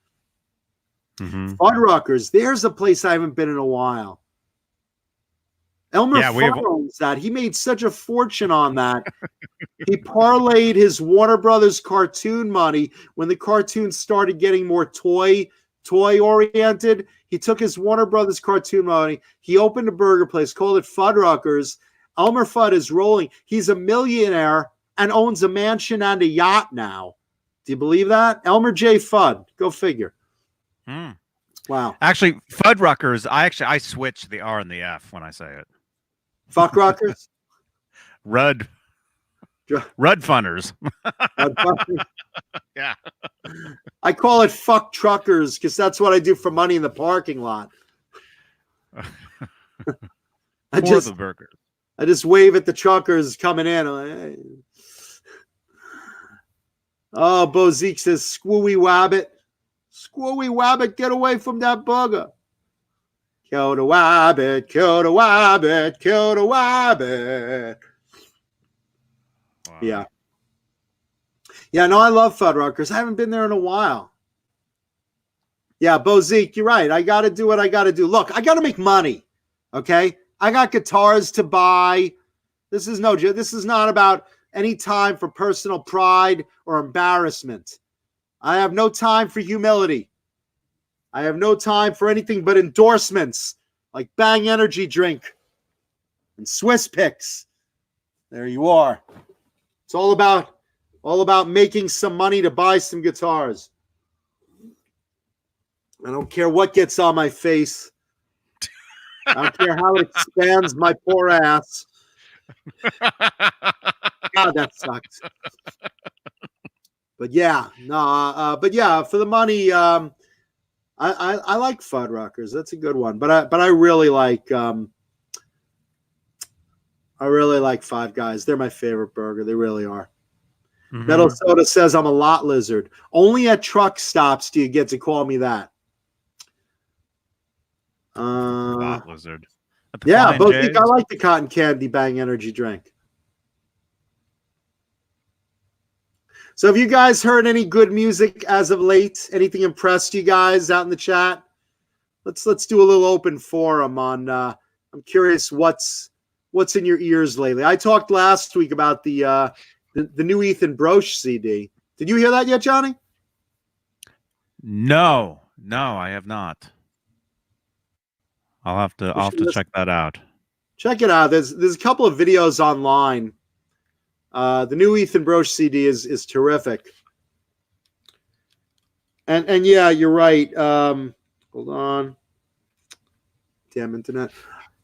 Fuddruckers. There's a place I haven't been in a while. Elmer Fudd owns that. He made such a fortune on that. He parlayed his Warner Brothers cartoon money when the cartoons started getting more toy-oriented. He took his Warner Brothers cartoon money. He opened a burger place, called it Fuddruckers. Elmer Fudd is rolling. He's a millionaire and owns a mansion and a yacht now. Do you believe that? Elmer J. Fudd. Go figure. Wow. Actually, Fuddruckers, I switch the R and the F when I say it. Fuckruckers? Rudd Funners. Yeah. I call it Fuck Truckers because that's what I do for money in the parking lot. I just wave at the truckers coming in. Hey. Oh, Bo Zeke says, Squooey Wabbit. Squooey Wabbit, get away from that bugger. Kill the Wabbit, kill the Wabbit, kill the Wabbit. Wow. Yeah. Yeah, no, I love Fuddruckers. I haven't been there in a while. Yeah, Bo Zeke, you're right. I got to do what I got to do. Look, I got to make money, okay? I got guitars to buy. This is not about any time for personal pride or embarrassment. I have no time for humility. I have no time for anything but endorsements like Bang Energy Drink and Swiss Picks. There you are. It's all about making some money to buy some guitars. I don't care what gets on my face. I don't care how it expands my poor ass. God, that sucks. But yeah, for the money, I like Fuddruckers. That's a good one. But I really like Five Guys. They're my favorite burger. They really are. Metal Soda says I'm a lot lizard. Only at truck stops do you get to call me that. Lot lizard. Yeah, both think I like the cotton candy Bang Energy drink. So have you guys heard any good music as of late? Anything impressed you guys out in the chat? Let's do a little open forum on I'm curious what's in your ears lately. I talked last week about the the new Ethan Broche CD. Did you hear that yet, Johnny? No, I have not. I'll have to check that out. Check it out. There's a couple of videos online. The new Ethan Broche CD is terrific. And yeah, you're right. Hold on. Damn internet.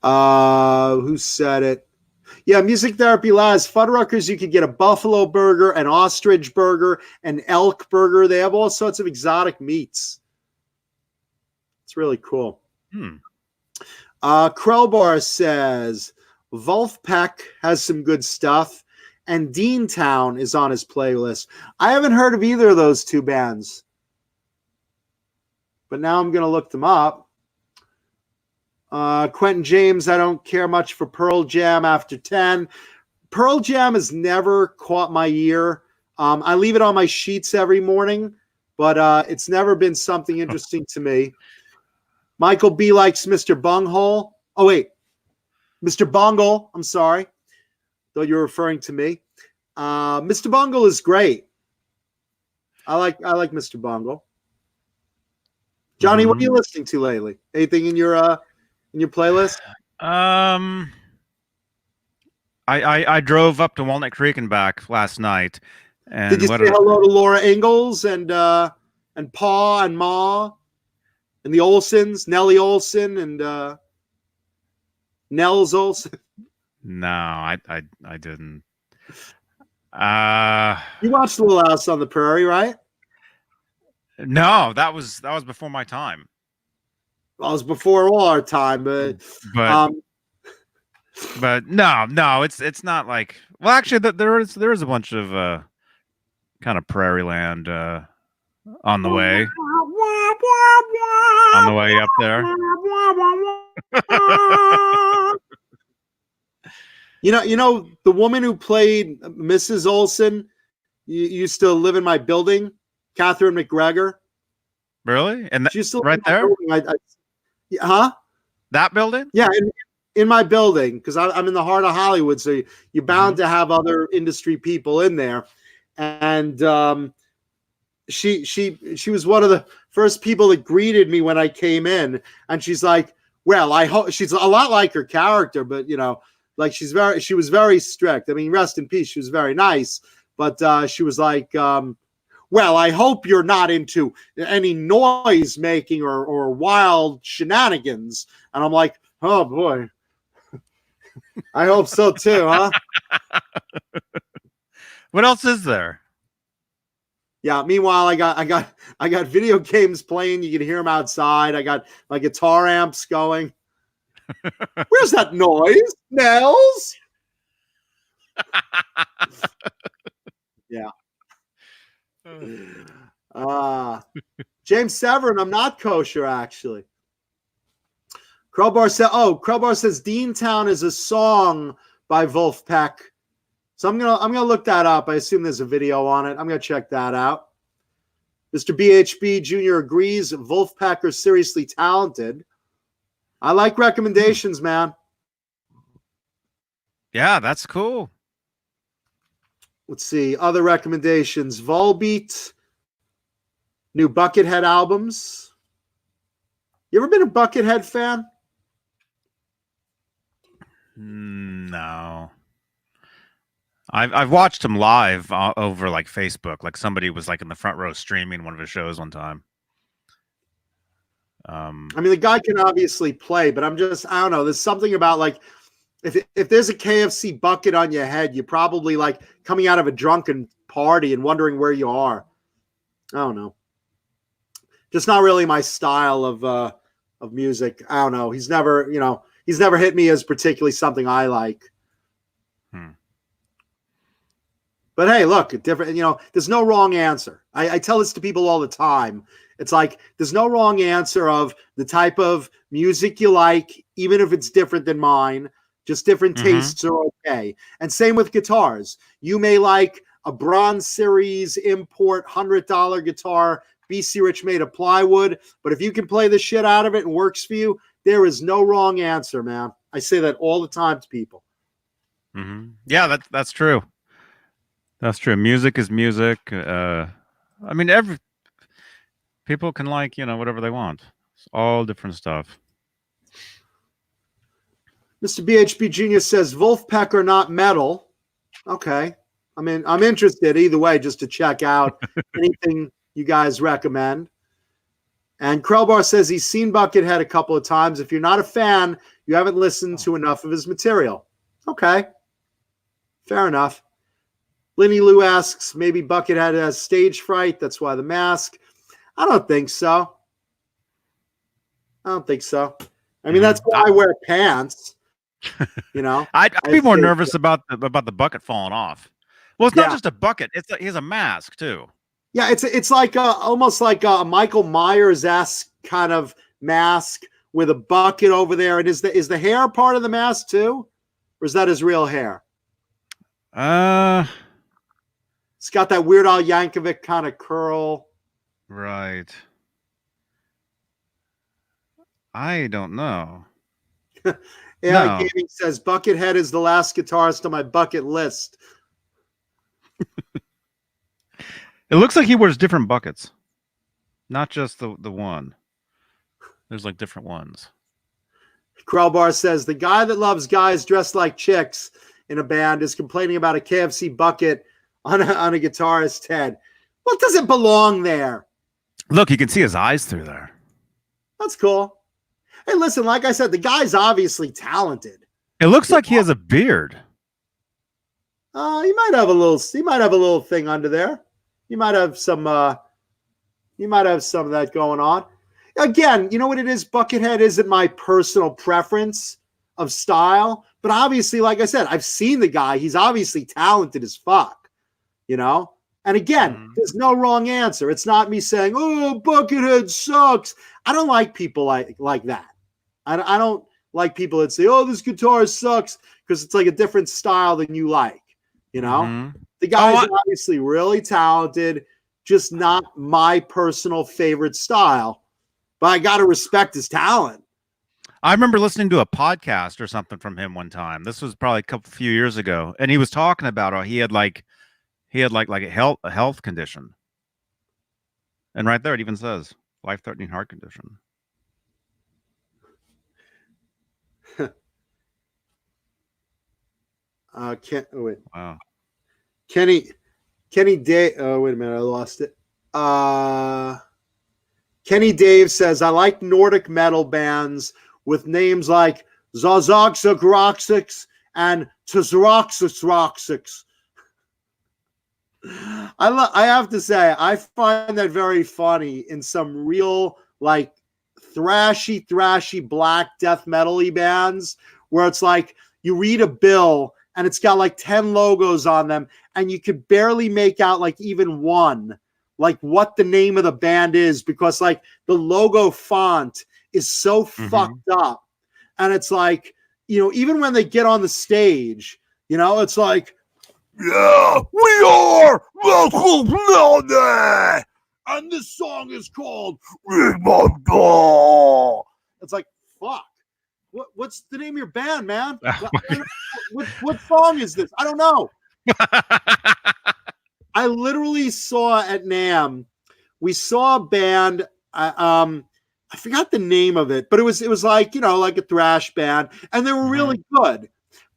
Who said it? Yeah, Music Therapy Labs. Fuddruckers, you could get a buffalo burger, an ostrich burger, an elk burger. They have all sorts of exotic meats. It's really cool. Crowbar says Wolfpack has some good stuff, and Deantown is on his playlist. I haven't heard of either of those two bands, but now I'm going to look them up. Quentin James, I don't care much for Pearl Jam after 10. Pearl Jam has never caught my ear. I leave it on my sheets every morning, but it's never been something interesting to me. Michael B. likes Mr. Bunghole. Oh, wait. Mr. Bungle. I'm sorry. Thought you were referring to me. Mr. Bungle is great. I like Mr. Bungle. Johnny, what are you listening to lately? Anything in your playlist? I drove up to Walnut Creek and back last night. And did you say hello to Laura Ingalls and Pa and Ma and the Olsons, Nellie Olson and Nels Olson? No, I didn't. You watched Little House on the Prairie, right? No, that was before my time. Well, it was before all our time, but no, it's not like. Well, actually, there is a bunch of kind of prairie land on the way up there. You know the woman who played Mrs. Olson used to live in my building, Catherine McGregor. Really? And she's still right there? Huh? That building? Yeah, in my building, because I'm in the heart of Hollywood, so you're bound to have other industry people in there. And she was one of the first people that greeted me when I came in, and she's like, "Well, I hope." She's a lot like her character, but like she was very strict. I mean, rest in peace. She was very nice, but she was like, well, I hope you're not into any noise making or wild shenanigans. And I'm like, oh boy, I hope so too, huh? What else is there? Yeah. Meanwhile, I got video games playing. You can hear them outside. I got my guitar amps going. Where's that noise, Nels? Yeah. James Severin, I'm not kosher actually. Crowbar says Deantown is a song by Wolfpack. So I'm gonna look that up. I assume there's a video on it. I'm gonna check that out. Mr. BHB Jr. agrees. Wolfpack are seriously talented. I like recommendations, man. Yeah, that's cool. Let's see. Other recommendations. Volbeat. New Buckethead albums. You ever been a Buckethead fan? No. I've watched him live over like Facebook. Like somebody was like in the front row streaming one of his shows one time. I mean, the guy can obviously play, but I don't know. There's something about like, if there's a KFC bucket on your head, you're probably like coming out of a drunken party and wondering where you are. I don't know. Just not really my style of music. I don't know. He's never hit me as particularly something I like. But hey, look, different. There's no wrong answer. I tell this to people all the time. It's like there's no wrong answer of the type of music you like, even if it's different than mine. Just different tastes are okay. And same with guitars. You may like a Bronze Series import $100 guitar, BC Rich made of plywood, but if you can play the shit out of it and works for you, there is no wrong answer, man. I say that all the time to people. Yeah, that's true. That's true. Music is music. I mean, every people can like, whatever they want. It's all different stuff. Mr. BHB Genius says Wolfpack not metal. Okay. I mean, I'm interested either way just to check out anything you guys recommend. And Krellbar says he's seen Buckethead a couple of times. If you're not a fan, you haven't listened to enough of his material. Okay. Fair enough. Linny Lou asks, maybe Buckethead has stage fright. That's why the mask. I don't think so. I mean, that's why I wear pants. I'd be more nervous about the bucket falling off. Well, it's not just a bucket. He has a mask too. Yeah, it's like almost like a Michael Myers-esque kind of mask with a bucket over there. And is the hair part of the mask too, or is that his real hair? It's got that Weird Al Yankovic kind of curl. Right. I don't know. AI Gaming says Buckethead is the last guitarist on my bucket list. It looks like he wears different buckets, not just the one. There's like different ones. Krellbar says the guy that loves guys dressed like chicks in a band is complaining about a KFC bucket on a guitarist's head. Well, it doesn't belong there. Look, you can see his eyes through there. That's cool. Hey, listen, like I said, the guy's obviously talented. It looks like he has a beard. He might have a little thing under there. You might have some of that going on. Again, you know what it is? Buckethead isn't my personal preference of style, but obviously, like I said, I've seen the guy. He's obviously talented as fuck, And again, there's no wrong answer. It's not me saying, "Oh, Buckethead sucks." I don't like people like that. I don't like people that say, "Oh, this guitar sucks," because it's like a different style than you like. The guy's obviously really talented, just not my personal favorite style. But I got to respect his talent. I remember listening to a podcast or something from him one time. This was probably a few years ago, and he was talking about how he had a health condition, and right there it even says life-threatening heart condition. Wow. Kenny Dave. Oh, wait a minute. I lost it. Kenny Dave says, I like Nordic metal bands with names like Zazoxagroxix and Tazroxix. I have to say, I find that very funny in some real, like, thrashy black death metal-y bands where it's like you read a bill and it's got like 10 logos on them and you could barely make out like even one, like what the name of the band is, because like the logo font is so fucked up. And it's like, even when they get on the stage, it's like, yeah, we are Local Bloody, and this song is called Remember. It's like, fuck. What's the name of your band, man? What song is this? I don't know. I literally saw at NAMM, we saw a band, I forgot the name of it, but it was like, like a thrash band, and they were really good.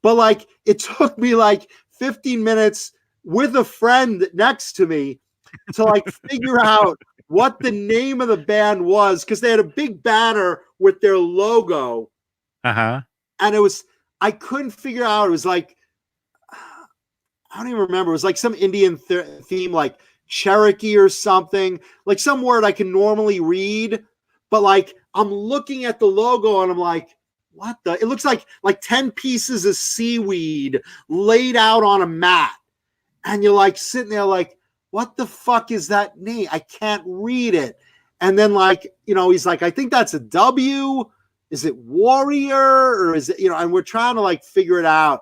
But like, it took me like 15 minutes with a friend next to me to like figure out what the name of the band was, because they had a big banner with their logo. And I couldn't figure out. It was like, I don't even remember. It was like some Indian theme, like Cherokee or something, like some word I can normally read. But like, I'm looking at the logo and I'm like, what the? It looks like 10 pieces of seaweed laid out on a mat. And you're like sitting there like, what the fuck is that name? I can't read it. And then like, he's like, I think that's a W. Is it Warrior or is it, and we're trying to like figure it out,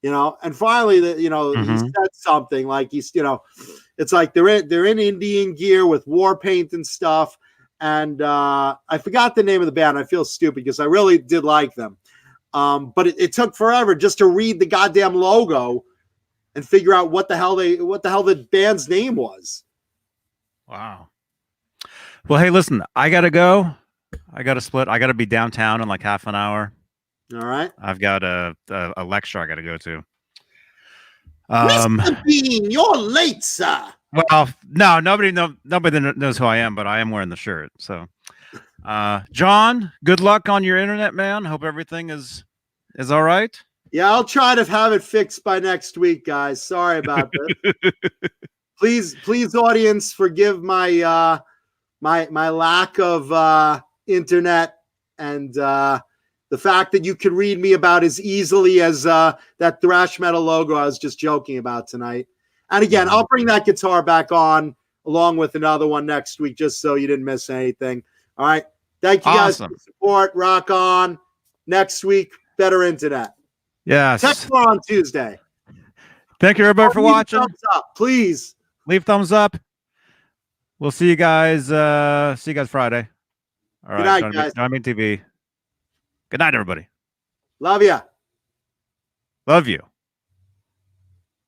and finally he said something like he's, it's like they're in Indian gear with war paint and stuff. And I forgot the name of the band. I feel stupid because I really did like them. But it took forever just to read the goddamn logo. and figure out what the hell the band's name was. Wow. Well, hey, listen, I gotta go. I gotta split. I gotta be downtown in like half an hour. All right. I've got a lecture I gotta go to. Mr. Beane, you're late, sir. Well, no, nobody knows who I am, but I am wearing the shirt. So, John, good luck on your internet, man. Hope everything is all right. Yeah, I'll try to have it fixed by next week, guys. Sorry about this. Please, audience, forgive my my lack of internet and the fact that you could read me about as easily as that thrash metal logo I was just joking about tonight. And again, I'll bring that guitar back on along with another one next week, just so you didn't miss anything. All right. Thank you guys for the support. Rock on. Next week, better internet. Yes. Text more on Tuesday. Thank you, everybody, for watching. Thumbs up, please. Leave thumbs up. We'll see you guys. Friday. All Good right. night, guys. TV. Good night, everybody. Love ya. Love you.